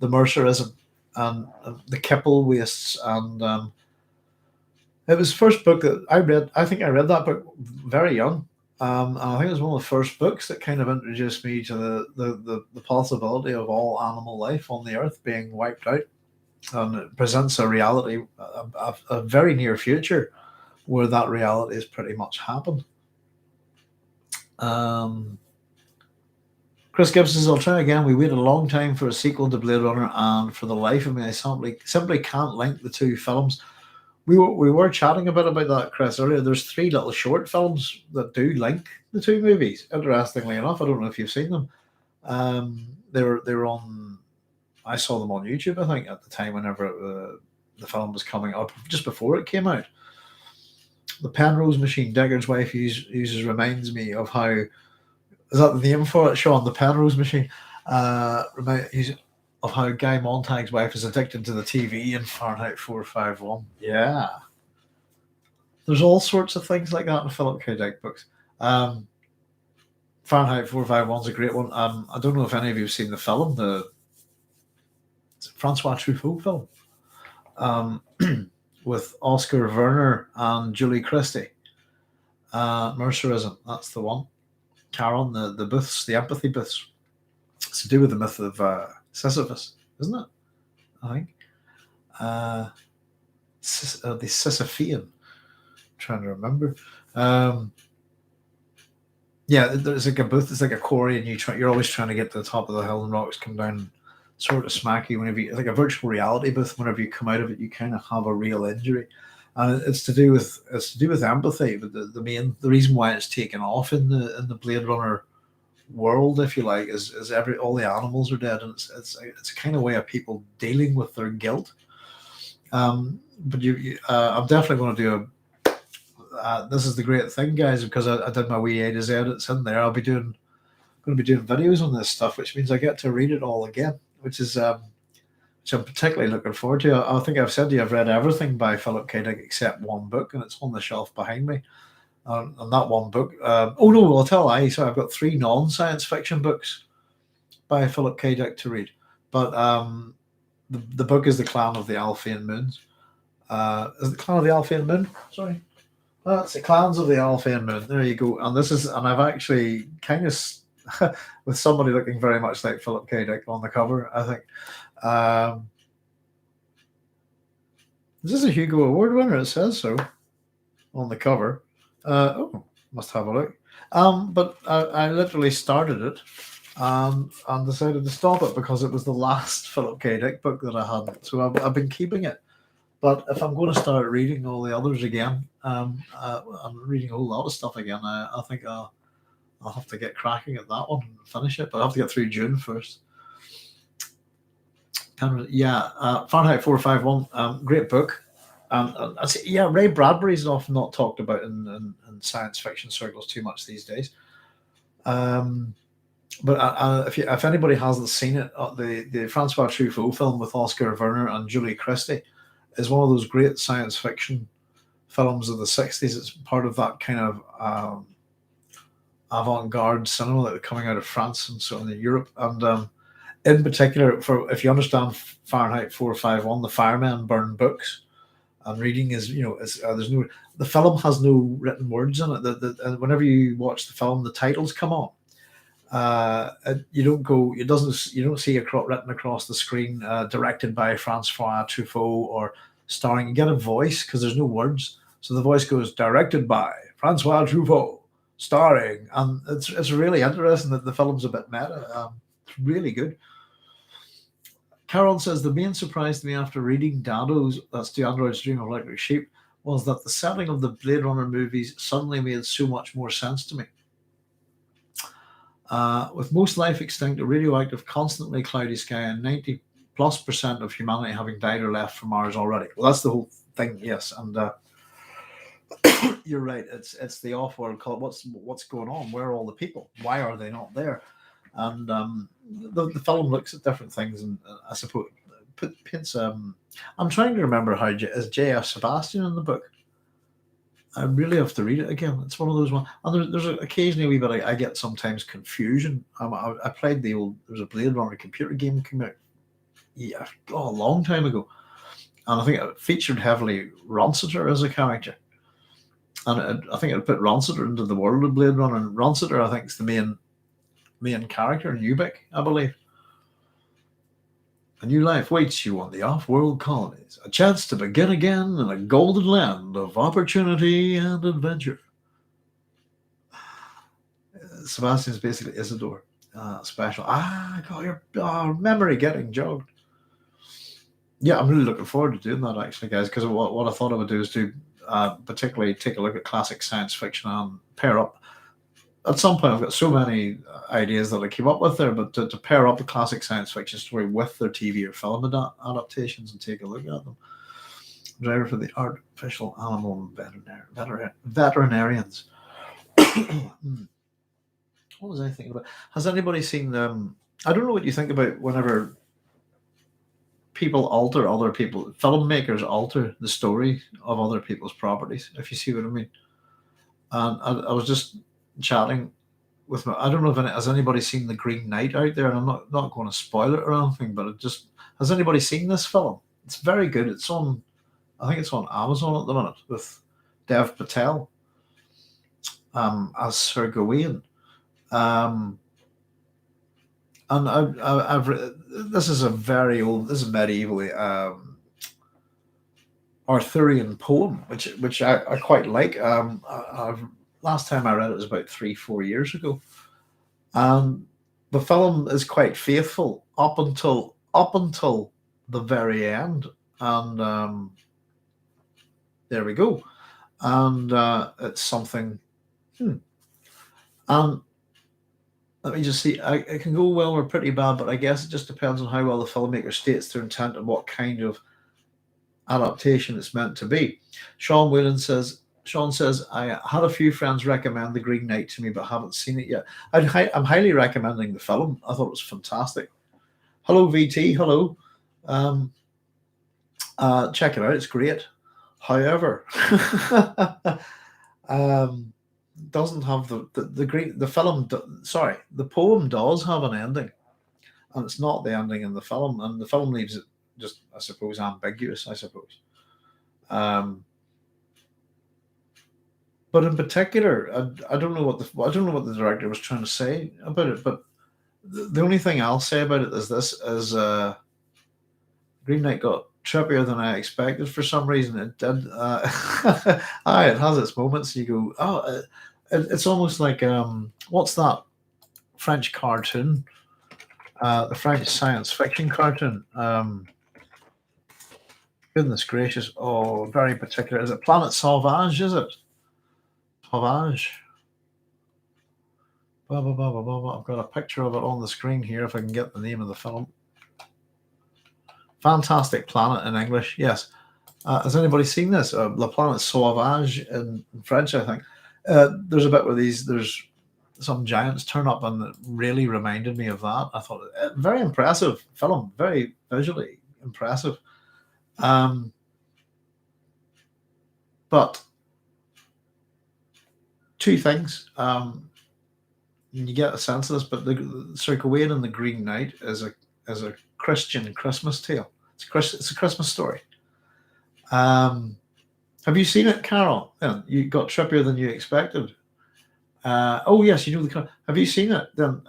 [SPEAKER 1] Mercerism and the Kipple wastes and. It was the first book that I read. I think I read that book very young. And I think it was one of the first books that kind of introduced me to the possibility of all animal life on the earth being wiped out. and it presents a reality, a very near future, where that reality has pretty much happened. Um, Chris Gibbs says, I'll try again. We waited a long time for a sequel to Blade Runner, and for the life of me, I simply can't link the two films. We were chatting a bit about that, Chris, earlier. There's three little short films that do link the two movies. Interestingly enough, I don't know if you've seen them. They were on. I saw them on YouTube, I think, at the time whenever the film was coming up, just before it came out. The Penrose machine, Deckard's wife uses reminds me of how, is that the name for it, Sean? The Penrose machine. Of how Guy Montag's wife is addicted to the TV in Fahrenheit 451. Yeah. There's all sorts of things like that in Philip K. Dick books. Fahrenheit 451 is a great one. I don't know if any of you have seen the film, the Francois Truffaut film, with Oscar Werner and Julie Christie. Mercerism, that's the one. Karen, the booths, the empathy booths. It's to do with the myth of Sisyphus, isn't it? I think. The Sisyphean. I'm trying to remember. Yeah, there's like a booth. It's like a quarry, and you're always trying to get to the top of the hill, and rocks come down, sort of smack you whenever like a virtual reality booth. Whenever you come out of it, you kind of have a real injury, and it's to do with empathy. But the reason why it's taken off in the Blade Runner world, if you like, is all the animals are dead, and it's a kind of way of people dealing with their guilt. But I'm definitely going to do this is the great thing, guys, because I did my wee A to Z. It's in there. Going to be doing videos on this stuff, which means I get to read it all again, which I'm particularly looking forward to. I think I've said to you I've read everything by Philip K. Dick except one book, and it's on the shelf behind me. And that one book, oh no, I'll tell I. So I've got 3 non-science fiction books by Philip K. Dick to read, but the book is The Clan of the Alphean Moons. Is it Clan of the Alphean Moon? Sorry. That's the Clans of the Alphean Moon. There you go. And I've actually kind of with somebody looking very much like Philip K. Dick on the cover, I think. Is this a Hugo Award winner? It says so on the cover. Must have a look. But I literally started it and decided to stop it because it was the last Philip K. Dick book that I had. So I've been keeping it. But if I'm going to start reading all the others again, I'm reading a whole lot of stuff again. I think I'll have to get cracking at that one and finish it. But I have to get through Dune first. Fahrenheit 451, great book. Ray Bradbury's often not talked about in science fiction circles too much these days. But if anybody hasn't seen it, the Francois Truffaut film with Oscar Werner and Julie Christie is one of those great science fiction films of the 60s. It's part of that kind of avant-garde cinema that was coming out of France and so on in Europe. And in particular, if you understand Fahrenheit 451, the firemen burn books, and reading is there's no, the film has no written words in it. Whenever you watch the film, the titles come on. You don't see written across the screen, directed by Francois Truffaut or starring. You get a voice because there's no words, so the voice goes directed by Francois Truffaut, starring, and it's really interesting that the film's a bit meta. It's really good. Carol says the main surprise to me after reading Dado's, that's Do Androids Dream of Electric Sheep, was that the setting of the Blade Runner movies suddenly made so much more sense to me. With most life extinct, a radioactive, constantly cloudy sky, and 90+% of humanity having died or left for Mars already. Well, that's the whole thing, yes. And you're right. It's the off-world call. What's going on? Where are all the people? Why are they not there? And the film looks at different things, and I suppose paints. I'm trying to remember how is J.F. Sebastian in the book. I really have to read it again. It's one of those ones. And there's occasionally a wee bit I get sometimes confusion. I played there's a Blade Runner computer game came out a long time ago. And I think it featured heavily Rossiter as a character. And I think it put Rossiter into the world of Blade Runner. And Rossiter, I think, is the main character, Ubik, I believe. A new life waits you on the off-world colonies. A chance to begin again in a golden land of opportunity and adventure. Sebastian's basically Isidore. Special. I got your memory getting jogged. Yeah, I'm really looking forward to doing that actually, guys, because what I thought I would do is to particularly take a look at classic science fiction and pair up. At some point, I've got so many ideas that I came up with there, but to pair up a classic science fiction story with their TV or film adaptations and take a look at them. Driver for the artificial animal veterinarians. What was I thinking about? Has anybody seen I don't know what you think about whenever people alter other people, filmmakers alter the story of other people's properties, if you see what I mean. And I was just chatting with my, I don't know if has anybody seen The Green Knight out there, and I'm not going to spoil it or anything, but it just, has anybody seen this film? It's very good. It's on, I think it's on Amazon at the minute, with Dev Patel as Sir Gawain. And I've this is a very old, this is medieval Arthurian poem, which I quite like. Last time I read it was about 3-4 years ago, and the film is quite faithful up until the very end, and there we go, and it's something. And let me just see. It can go well or pretty bad, but I guess it just depends on how well the filmmaker states their intent and what kind of adaptation it's meant to be. Sean says, I had a few friends recommend The Green Knight to me, but haven't seen it yet. I'm highly recommending the film. I thought it was fantastic. Hello, VT. Hello. Check it out. It's great. However, doesn't have the film. Sorry, the poem does have an ending, and it's not the ending in the film, and the film leaves it just, I suppose, ambiguous. I suppose. But in particular, I don't know what the director was trying to say about it. But the only thing I'll say about it is this: Green Knight got trippier than I expected for some reason. It did. It has its moments. You go, oh, it's almost like what's that French cartoon? The French science fiction cartoon. Goodness gracious! Oh, very particular. Is it Planet Sauvage? Is it? Sauvage. Blah, blah, blah, blah, blah, blah. I've got a picture of it on the screen here if I can get the name of the film. Fantastic Planet in English, yes. Has anybody seen this? La Planète Sauvage in French, I think. There's a bit where there's some giants turn up, and it really reminded me of that. I thought, very impressive film, very visually impressive. But two things. You get a sense of this, but the Sir Gawain and the Green Knight is a Christian Christmas tale. It's a Christmas story. Have you seen it, Carol? Yeah, you got trippier than you expected. Oh yes, you know the. Have you seen it? Then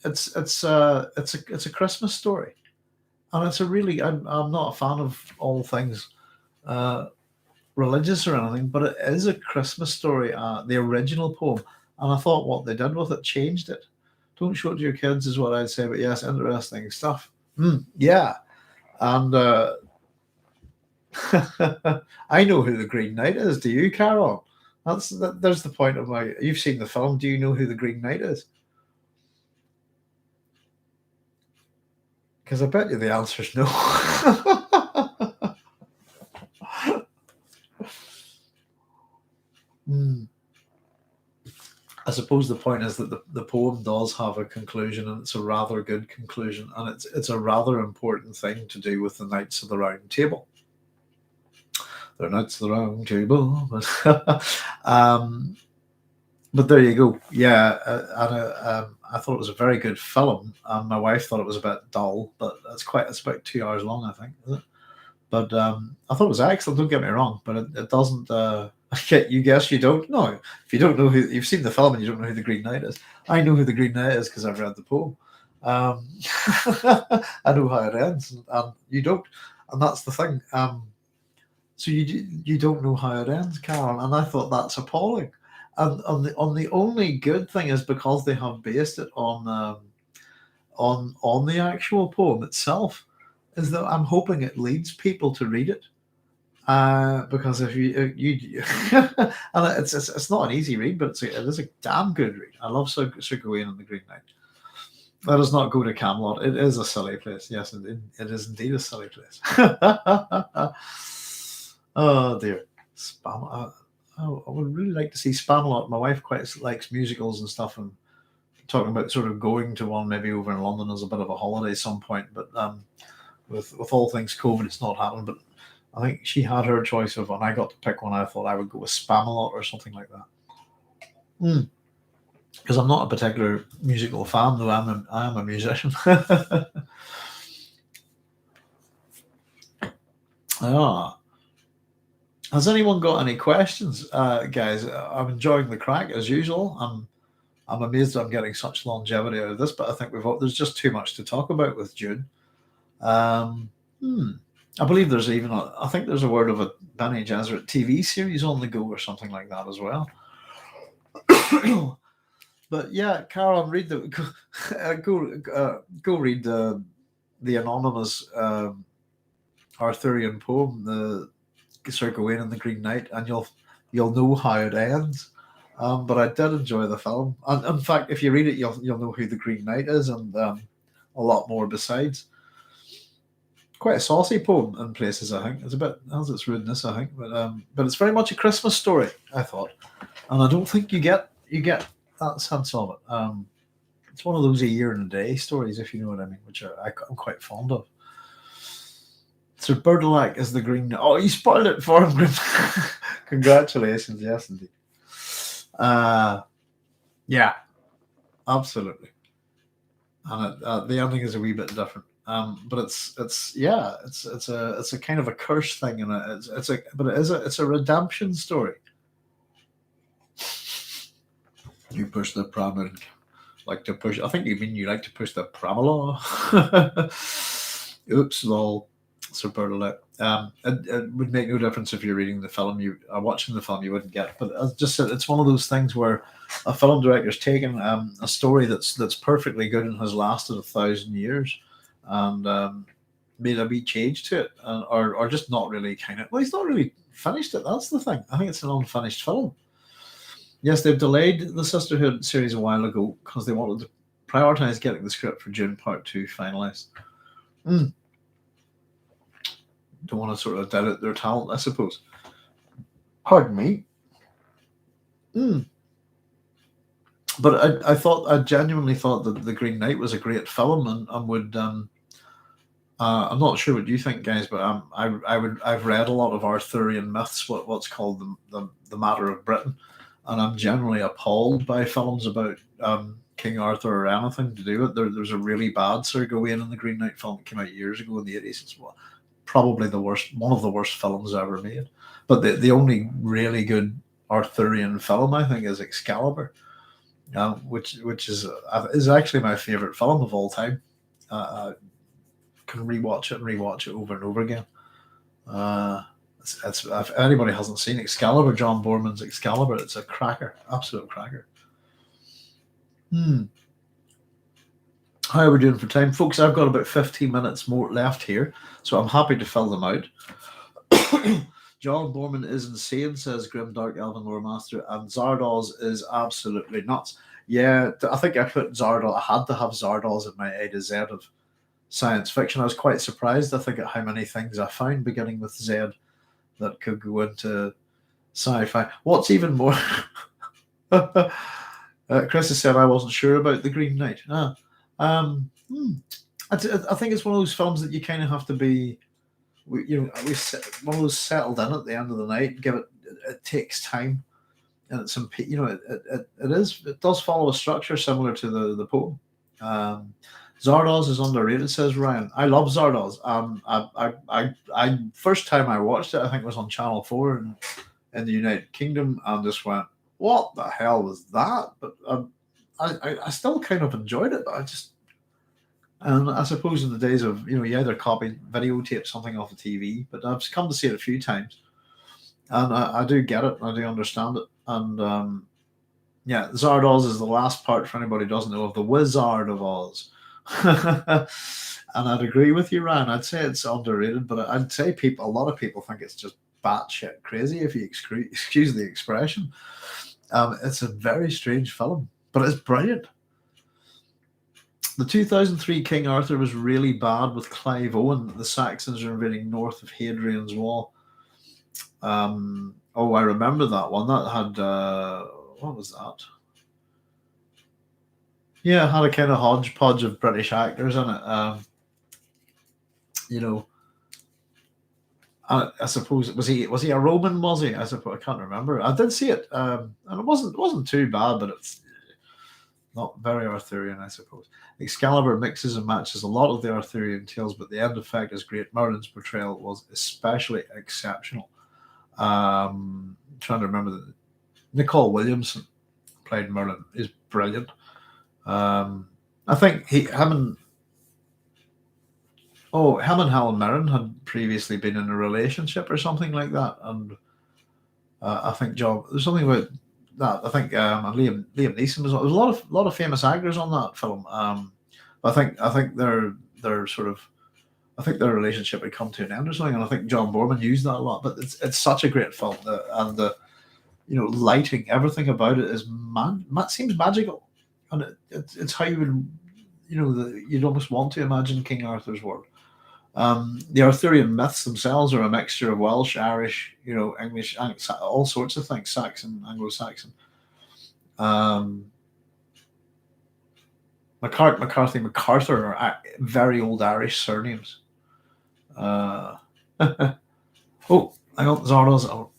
[SPEAKER 1] it's a Christmas story, and it's a really. I'm not a fan of all things religious or anything, but it is a Christmas story. The original poem, and I thought what they did with it changed it. Don't show it to your kids, is what I'd say. But yes, interesting stuff. Yeah, and I know who the Green Knight is. Do you, Carol? There's the point of my. You've seen the film. Do you know who the Green Knight is? Because I bet you the answer is no. I suppose the point is that the poem does have a conclusion, and it's a rather good conclusion, and it's a rather important thing to do with the Knights of the Round Table. They're Knights of the Round Table, but there you go. Yeah, I thought it was a very good film. My wife thought it was a bit dull, but it's about 2 hours long, I think, is it? But I thought it was excellent. Don't get me wrong, but it doesn't. You guess you don't know. If you don't know who you've seen the film and you don't know who the Green Knight is, I know who the Green Knight is because I've read the poem. Um, I know how it ends, and you don't, and that's the thing. So you don't know how it ends, Carol, and I thought that's appalling. And on the only good thing is because they have based it on the actual poem itself, is that I'm hoping it leads people to read it. Because if you and it's not an easy read, but it is a damn good read. I love Sir Gawain and the Green Knight. Let us not go to Camelot. It is a silly place. Yes, it is indeed a silly place. Oh dear, Spam. I would really like to see Spamalot. My wife quite likes musicals and stuff, and talking about sort of going to one maybe over in London as a bit of a holiday at some point. But with all things COVID, it's not happening. But I think she had her choice of, and I got to pick one. I thought I would go with Spamalot or something like that. Because I'm not a particular musical fan, though I am a musician. Ah. Has anyone got any questions, guys? I'm enjoying the crack as usual. I'm amazed I'm getting such longevity out of this, but I think there's just too much to talk about with Dune. Um, I believe there's even I think there's a word of a Bene Gesserit TV series on the go or something like that as well. But yeah, Carol, read go read the anonymous Arthurian poem, the Sir Gawain and the Green Knight, and you'll know how it ends. But I did enjoy the film, and in fact, if you read it, you'll know who the Green Knight is, and a lot more besides. Quite a saucy poem in places, I think. It's a bit has its rudeness, I think, but it's very much a Christmas story, I thought, and I don't think you get that sense of it. It's one of those a year and a day stories, if you know what I mean, which I'm quite fond of. Sir Birdalac is the Green. Oh, you spoiled it for him, Grim. Congratulations, yes, indeed. Yeah, absolutely. And the ending is a wee bit different. But it's a kind of a curse thing, and it's a redemption story. You push the pram and like to push. I think you mean you like to push the pramela. Oops, lol. Sir Birdalac. It would make no difference if you're reading the film. You are watching the film, you wouldn't get. But as just said, it's one of those things where a film director's taken a story that's perfectly good and has lasted 1,000 years, and made a wee change to it, or just not really kind of. Well, he's not really finished it. That's the thing. I think it's an unfinished film. Yes, they've delayed the Sisterhood series a while ago because they wanted to prioritize getting the script for Dune Part 2 finalized. Don't want to sort of dilute their talent, I suppose. Pardon me. But I genuinely thought that The Green Knight was a great film, and would. I'm not sure what you think, guys, but I've read a lot of Arthurian myths, what's called the Matter of Britain, and I'm generally appalled by films about King Arthur or anything to do with it. There's a really bad Sir Gawain and the Green Knight film that came out years ago in the 80s. It's probably one of the worst films ever made. But the only really good Arthurian film, I think, is Excalibur, which is actually my favorite film of all time. I can rewatch it over and over again. It's if anybody hasn't seen Excalibur, John Boorman's Excalibur, it's a cracker, absolute cracker. How are we doing for time, folks? I've got about 15 minutes more left here, so I'm happy to fill them out. John Boorman is insane, says Grimdark Elven Lore Master, and Zardoz is absolutely nuts. Yeah, I think I put Zardoz. I had to have Zardoz in my A to Z of science fiction. I was quite surprised, I think, at how many things I found beginning with Z that could go into sci-fi. What's even more, Chris has said I wasn't sure about The Green Knight. I think it's one of those films that you kind of have to be, one of those settled in at the end of the night. It takes time, and it's it does follow a structure similar to the poem. Zardoz is underrated, says Ryan. I love Zardoz. I first time I watched it, I think it was on Channel 4 in the United Kingdom, and just went, "What the hell was that?" But I still kind of enjoyed it. But And I suppose in the days of, you either copy videotape something off the TV, but I've come to see it a few times, and I do get it, I do understand it, and yeah, Zardoz is the last part for anybody who doesn't know of the Wizard of Oz. And I'd agree with you, Ryan. I'd say it's underrated, but I'd say a lot of people think it's just batshit crazy, if you excuse the expression. It's a very strange film, but it's brilliant. The 2003 King Arthur was really bad with Clive Owen. The Saxons are invading north of Hadrian's Wall. Oh, I remember that one. That had what was that? Yeah, it had a kind of hodgepodge of British actors in it. I suppose was he a Roman? Was he? I suppose I can't remember. I did see it, and it wasn't too bad, but it's not very Arthurian, I suppose. Excalibur mixes and matches a lot of the Arthurian tales, but the end effect is great. Merlin's portrayal was especially exceptional. Trying to remember Nicole Williamson played Merlin is brilliant. I think him and Helen Mirren had previously been in a relationship or something like that, and I think there's something about that. I think Liam Neeson was. There was a lot of famous actors on that film. I think they're sort of. I think their relationship had come to an end or something, and I think John Borman used that a lot. But it's such a great film, and the lighting, everything about it is seems magical, and it's how you would you'd almost want to imagine King Arthur's world. The Arthurian myths themselves are a mixture of Welsh, Irish, English, all sorts of things, Saxon, Anglo-Saxon. MacArthur are very old Irish surnames. Oh, I got Zardoz.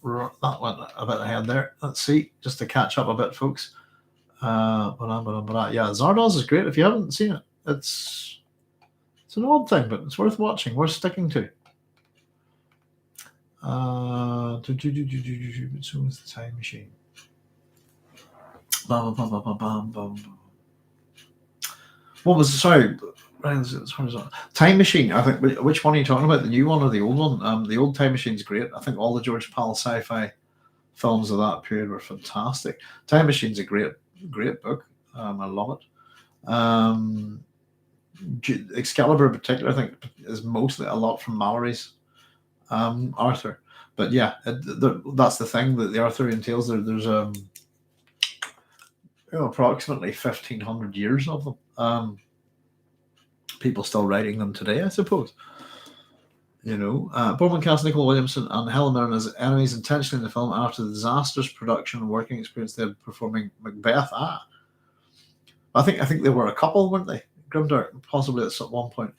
[SPEAKER 1] That went a bit ahead there. Let's see, just to catch up a bit, folks. Yeah, Zardoz is great. If you haven't seen it, it's an odd thing, but it's worth watching, worth sticking to. So is the Time Machine. What was sorry? Time Machine. I think. Which one are you talking about? The new one or the old one? The old Time Machine's great. I think all the George Pal sci-fi films of that period were fantastic. Time Machine's a great book. I love it. Excalibur in particular, I think, is mostly a lot from Mallory's Arthur. But yeah, that's the thing, that the Arthurian tales, there's approximately 1,500 years of them. People still writing them today, I suppose. Borman cast Nicole Williamson and Helen Mirren as enemies intentionally in the film after the disastrous production and working experience they had performing Macbeth. I think they were a couple, weren't they? Grimdark, possibly at one point.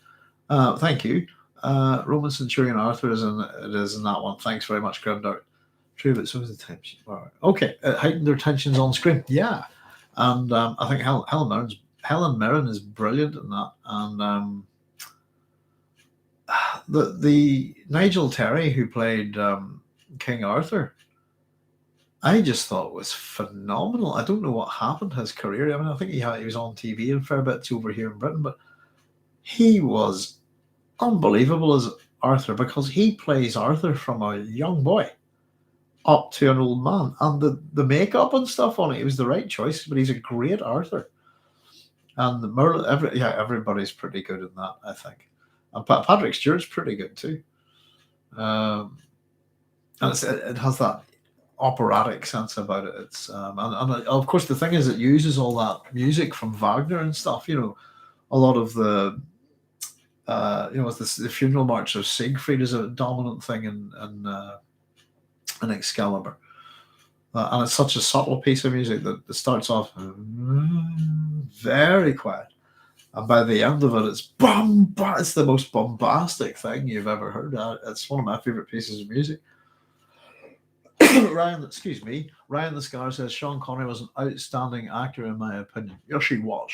[SPEAKER 1] Thank you. Roman Centurion Arthur is in that one. Thanks very much, Grimdark. True, but so is the time. Okay, heightened their tensions on screen. Yeah, and I think Helen Mirren is brilliant in that, and the Nigel Terry who played King Arthur, I just thought was phenomenal. I don't know what happened to his career. I mean, I think he was on TV a fair bit over here in Britain, but he was unbelievable as Arthur, because he plays Arthur from a young boy up to an old man, and the makeup and stuff on it was the right choice. But he's a great Arthur, and the Merlin. Everybody's pretty good in that, I think. And Patrick Stewart's pretty good too. And it has that operatic sense about it. It's and of course the thing is, it uses all that music from Wagner and stuff. A lot of the the funeral march of Siegfried is a dominant thing in Excalibur, and it's such a subtle piece of music that it starts off very quiet, and by the end of it, it's the most bombastic thing you've ever heard. It's one of my favorite pieces of music. Ryan the Scar says Sean Connery was an outstanding actor in my opinion. Yes, he was.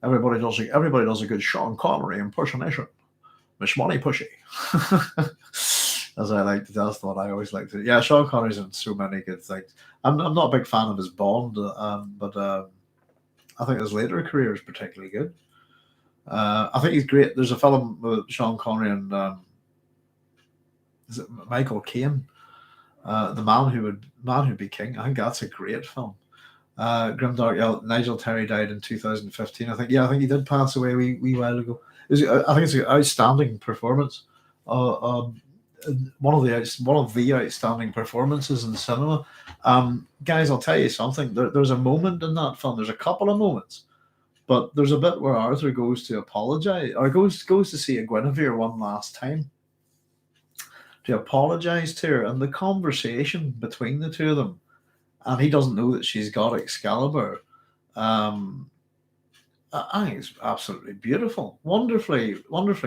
[SPEAKER 1] Everybody does a good Sean Connery impersonation. Miss Money Pushy. As I like to, that's what I always like to. Yeah, Sean Connery's in so many good things. I'm not a big fan of his Bond, but I think his later career is particularly good. I think he's great. There's a film with Sean Connery and is it Michael Caine, the man who'd be king. I think that's a great film. Grimdark. Yeah, Nigel Terry died in 2015. I think. Yeah, I think he did pass away a wee while ago. I think it's an outstanding performance. One of the outstanding performances in cinema. Guys, I'll tell you something. There's a moment in that film. There's a couple of moments, but there's a bit where Arthur goes to apologize, or goes to see a Guinevere one last time to apologize to her, and the conversation between the two of them, and he doesn't know that she's got Excalibur. Um, I think it's absolutely beautiful, wonderfully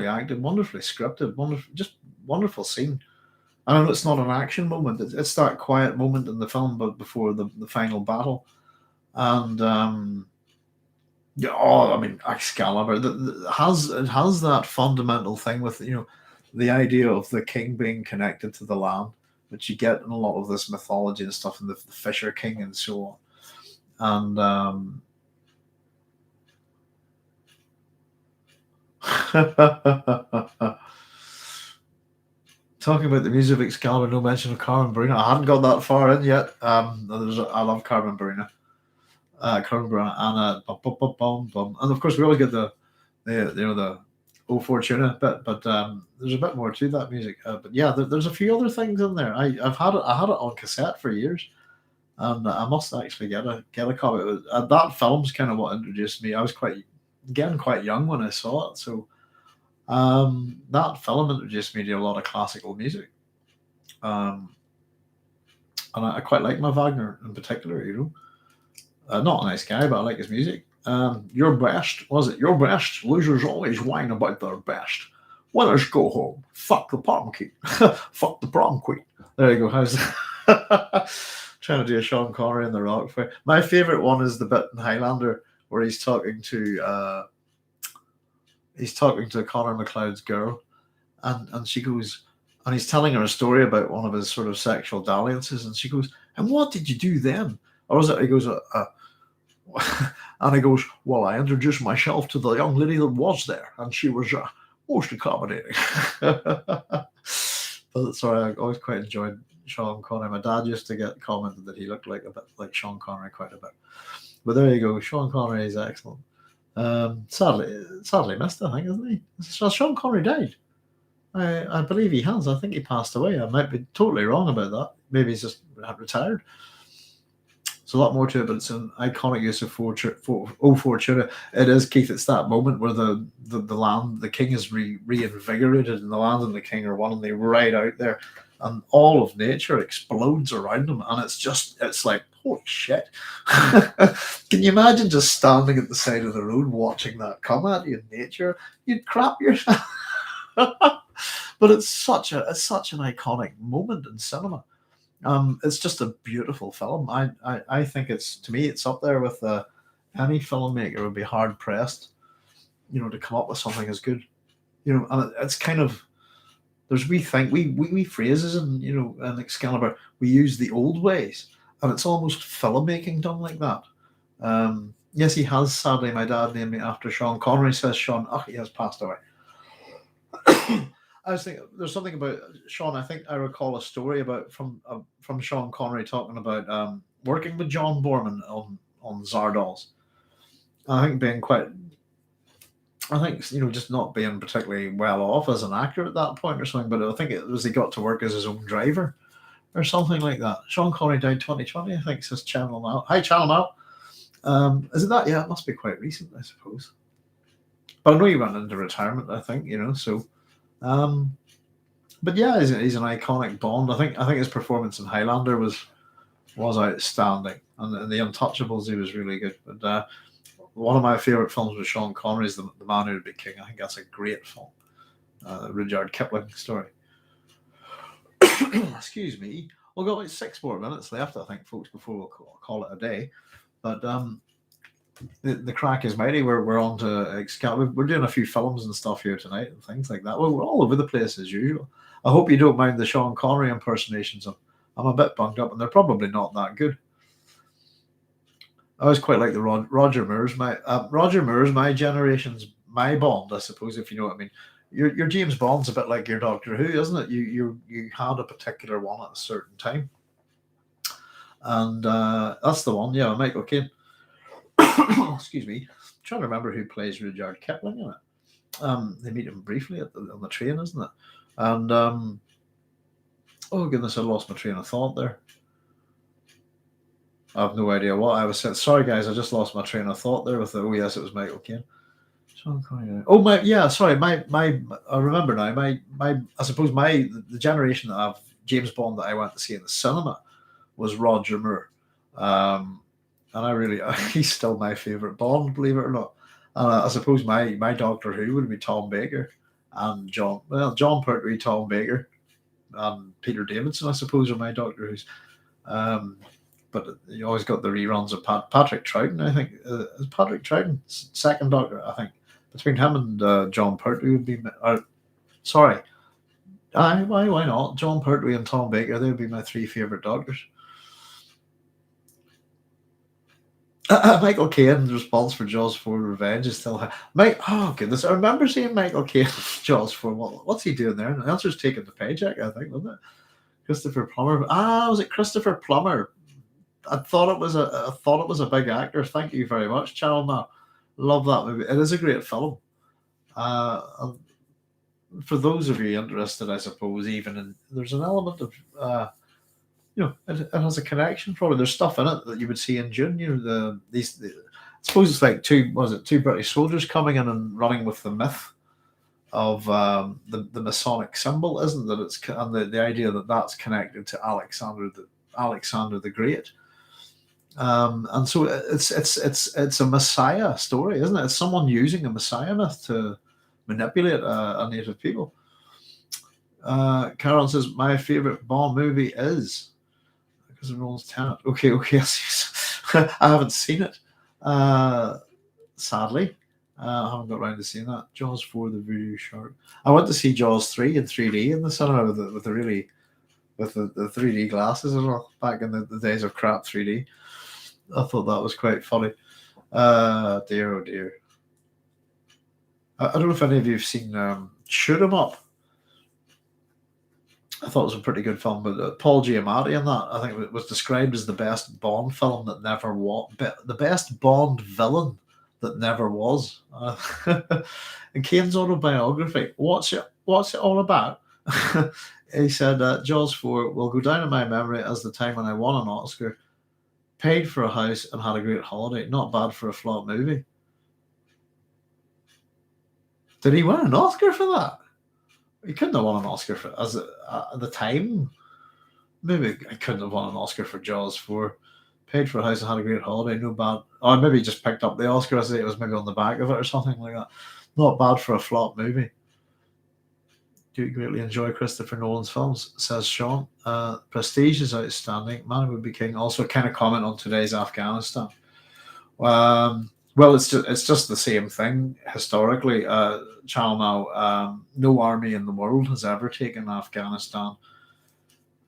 [SPEAKER 1] acted, wonderfully scripted, just wonderful scene. I know it's not an action moment; it's that quiet moment in the film, but before the final battle, and yeah, oh, I mean Excalibur it has that fundamental thing with the idea of the king being connected to the land, which you get in a lot of this mythology and stuff, and the Fisher King and so on, and talking about the music of Excalibur, no mention of Carmen Bruna. I hadn't got that far in yet. I love Carmen Bruna. Carmen Bruna and bum, bum, bum. And of course we always get the O Fortuna bit, but there's a bit more to that music. But yeah, there's a few other things in there. I had it on cassette for years, and I must actually get a copy. That film's kind of what introduced me. I was quite young when I saw it, so that film introduced me to a lot of classical music. And I quite like my Wagner in particular. Not a nice guy, but I like his music. Your best, was it? Your best. Losers always whine about their best. Winners go home. Fuck the prom queen. Fuck the prom queen. There you go. How's trying to do a Sean Connery in the Rock Fair. My favourite one is the bit in Highlander where he's talking to Connor McLeod's girl, and she goes, and he's telling her a story about one of his sort of sexual dalliances, and she goes, "And what did you do then?" Or was it? He goes, and he goes, "Well, I introduced myself to the young lady that was there, and she was most accommodating." But sorry, I always quite enjoyed Sean Connery. My dad used to get commented that he looked like a bit like Sean Connery quite a bit. But there you go, Sean Connery is excellent. Sadly missed, I think, isn't he? So Sean Connery died. I believe he has. I think he passed away. I might be totally wrong about that. Maybe he's just retired. There's a lot more to it, but it's an iconic use of O Fortuna. It is, Keith. It's that moment where the land, the king is reinvigorated, and the land and the king are one, and they ride out there, and all of nature explodes around them, and it's like, holy shit. Can you imagine just standing at the side of the road watching that come at you in nature? You'd crap yourself. But it's such an iconic moment in cinema. It's just a beautiful film. I think to me it's up there with any filmmaker would be hard pressed, to come up with something as good. And it's kind of, there's we phrases and in Excalibur we use the old ways, and it's almost filmmaking done like that. Yes, he has. Sadly, my dad named me after Sean Connery. Says Sean, he has passed away. I was thinking there's something about Sean. I think I recall a story about from Sean Connery talking about working with John Borman on Zardoz. I think just not being particularly well off as an actor at that point or something. But I think it was he got to work as his own driver or something like that. Sean Connery died 2020. I think, says Channel Out. Hi, Channel Out. Is it that? Yeah, it must be quite recent, I suppose. But I know he went into retirement. I think so. But yeah, he's an iconic Bond. I think his performance in Highlander was outstanding, and in The Untouchables he was really good. But one of my favorite films with Sean Connery is the Man Who Would Be King. I think that's a great film. Rudyard Kipling story. Excuse me. We've got like 6 more minutes left, I think, folks, before we'll call it a day. But the crack is mighty. We're on to Excalibur. We're doing a few films and stuff here tonight and things like that. Well, we're all over the place as usual. I hope you don't mind the Sean Connery impersonations. I'm a bit bunged up, and they're probably not that good. I always quite like the Roger Moore's my generation's my Bond, I suppose, if you know what I mean. Your James Bond's a bit like your Doctor Who, isn't it? You had a particular one at a certain time, and that's the one. Yeah, Michael Caine. Excuse me. I'm trying to remember who plays Rudyard Kipling in it. They meet him briefly on the train, isn't it? And oh goodness, I lost my train of thought there. I have no idea what I was saying. Sorry, guys, I just lost my train of thought there with the. Oh yes, it was Michael Caine. Sean Connery. Oh my, yeah. Sorry, my. I remember now. My. I suppose the generation of James Bond that I went to see in the cinema was Roger Moore, and I really he's still my favorite Bond, believe it or not. And I suppose my Doctor Who would be Tom Baker and John Pertwee, Tom Baker, and Peter Davidson. I suppose are my Doctor Who's. But you always got the reruns of Patrick Troughton. I think is Patrick Troughton second Doctor. I think between him and John Pertwee would be. Sorry, why not? John Pertwee and Tom Baker. They would be my three favorite Doctors. Michael Caine's response for Jaws 4 Revenge is still high. Oh goodness, I remember seeing Michael Caine Jaws 4. What's he doing there? And the answer's taking the paycheck, I think, wasn't it? Christopher Plummer. Was it Christopher Plummer? I thought it was a big actor. Thank you very much, Channel Ma. Love that movie. It is a great film. For those of you interested, I suppose, there's an element of it has a connection. Probably there's stuff in it that you would see in Dune. I suppose it's like two British soldiers coming in and running with the myth of the Masonic symbol, isn't that? It's and the idea that that's connected to Alexander the Great. And so it's a Messiah story, isn't it? It's someone using a Messiah myth to manipulate a native people. Carol says my favorite Bond movie is because everyone's Tenet. Okay. I haven't seen it. Sadly, I haven't got around to seeing that. Jaws 4, the Voodoo Shark. I went to see Jaws 3 in 3D in the cinema with the 3D glasses as well, back in the days of crap 3D. I thought that was quite funny. Dear, oh dear. I don't know if any of you have seen Shoot 'Em Up. I thought it was a pretty good film, but Paul Giamatti in that, I think it was described as the best Bond film that never was, the best Bond villain that never was. In Kane's autobiography, what's it all about? He said, Jaws 4 will go down in my memory as the time when I won an Oscar, paid for a house, and had a great holiday. Not bad for a flop movie. Did he win an Oscar for that? He couldn't have won an Oscar for at the time. Maybe I couldn't have won an Oscar for Jaws 4. Paid for a house and had a great holiday. No bad. Or maybe he just picked up the Oscar as it was maybe on the back of it or something like that. Not bad for a flop movie. Do you greatly enjoy Christopher Nolan's films, says Sean. Prestige is outstanding. Man Who Would Be King. Also, kind of comment on today's Afghanistan. Well, it's just the same thing historically. Channel now, no army in the world has ever taken Afghanistan.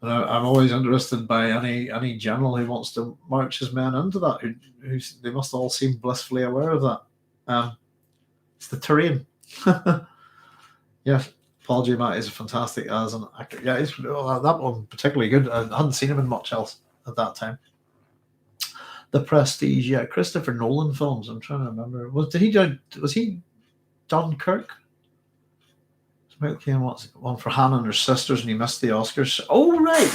[SPEAKER 1] And I'm always interested by any general who wants to march his men into that. Who they must all seem blissfully aware of that. It's the terrain. Yes, Paul Giamatti is fantastic as an actor. Yeah, that one particularly good. I hadn't seen him in much else at that time. The Prestige, yeah, Christopher Nolan films. I'm trying to remember. Was he Dunkirk? Michael Caine wants one for Hannah and her sisters, and he missed the Oscars. Oh right,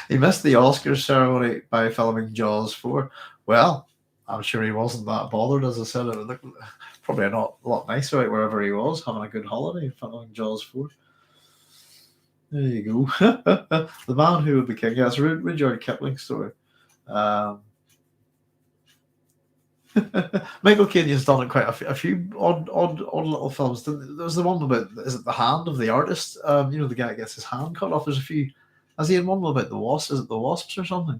[SPEAKER 1] he missed the Oscars ceremony by filming Jaws 4. Well, I'm sure he wasn't that bothered. As I said, it looked probably a lot nicer out wherever he was, having a good holiday, filming Jaws 4. There you go. The Man Who Would Be King. Yeah, it's a Rudyard Kipling story. Michael Caine has done quite a few odd little films. There's the one about, is it The Hand of the Artist? The guy gets his hand cut off. There's a few. Has he in one about the Wasps? Is it the Wasps or something?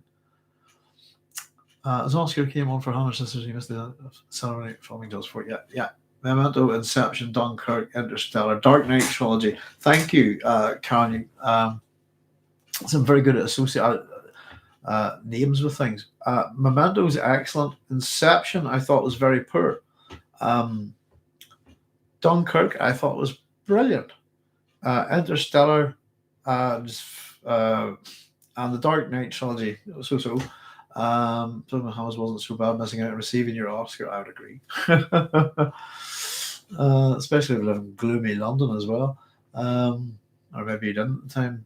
[SPEAKER 1] As Oscar came on for Hannah Sisters, he missed the ceremony filming Jaws 4. Yeah. Memento, Inception, Dunkirk, Interstellar, Dark Knight trilogy. Thank you, Karen. I'm very good at associating. names with things. Memento is excellent. Inception, I thought was very poor. Dunkirk, I thought was brilliant. Interstellar, and the Dark Knight trilogy, so. Plymouth House wasn't so bad, missing out on receiving your Oscar, I would agree. Especially if you live in gloomy London as well. Or maybe you didn't at the time.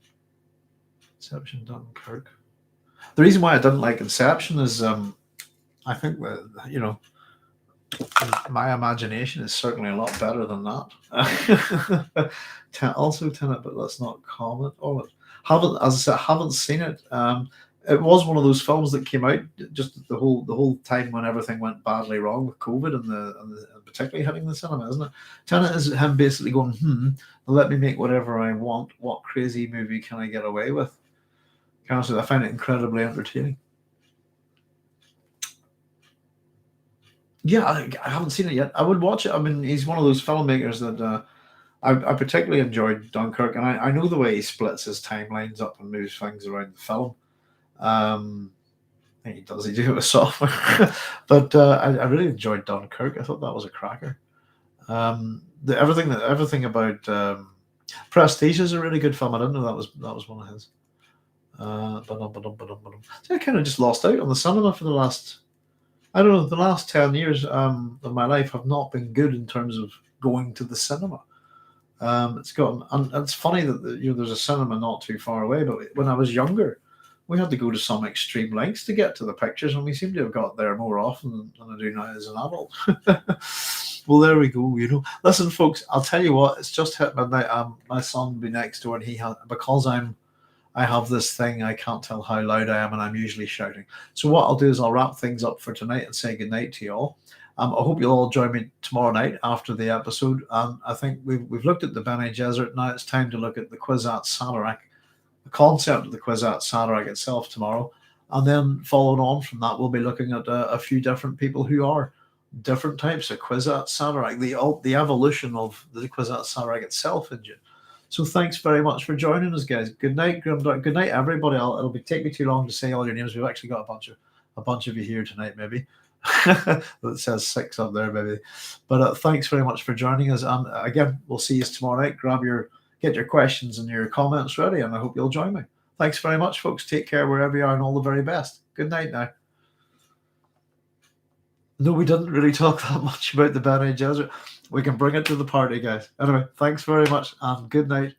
[SPEAKER 1] Inception, Dunkirk. The reason why I didn't like Inception is I think that, my imagination is certainly a lot better than that. Also Tenet, but let's not comment on it. As I said, haven't seen it. It was one of those films that came out just the whole time when everything went badly wrong with COVID and particularly hitting the cinema, isn't it? Tenet is him basically going, let me make whatever I want. What crazy movie can I get away with? Honestly, I find it incredibly entertaining. Yeah, I haven't seen it yet. I would watch it. I mean, he's one of those filmmakers that I particularly enjoyed Dunkirk, and I know the way he splits his timelines up and moves things around the film. I think he does. He do it with software, but I really enjoyed Dunkirk. I thought that was a cracker. Everything about Prestige is a really good film. I didn't know that was one of his. So I kind of just lost out on the cinema for the last. I don't know. The last 10 years of my life have not been good in terms of going to the cinema. And it's funny that there's a cinema not too far away, but when I was younger, we had to go to some extreme lengths to get to the pictures, and we seem to have got there more often than I do now as an adult. Well, there we go. Listen, folks, I'll tell you what. It's just hit midnight. My son will be next door, and because I have this thing, I can't tell how loud I am, and I'm usually shouting. So what I'll do is I'll wrap things up for tonight and say goodnight to you all. I hope you'll all join me tomorrow night after the episode. I think we've looked at the Bene Gesserit. Now it's time to look at the Kwisatz Haderach, the concept of the Kwisatz Haderach itself tomorrow. And then following on from that, we'll be looking at a few different people who are different types of Kwisatz Haderach, the evolution of the Kwisatz Haderach itself in Dune. So thanks very much for joining us, guys. Good night, Grimdark. Good night, everybody. It'll take me too long to say all your names. We've actually got a bunch of you here tonight, maybe. It says 6 up there, maybe. But thanks very much for joining us. And again, we'll see you tomorrow night. Get your questions and your comments ready, and I hope you'll join me. Thanks very much, folks. Take care wherever you are, and all the very best. Good night now. No, we didn't really talk that much about the Bene Gesserit. We can bring it to the party, guys. Anyway, thanks very much, and good night.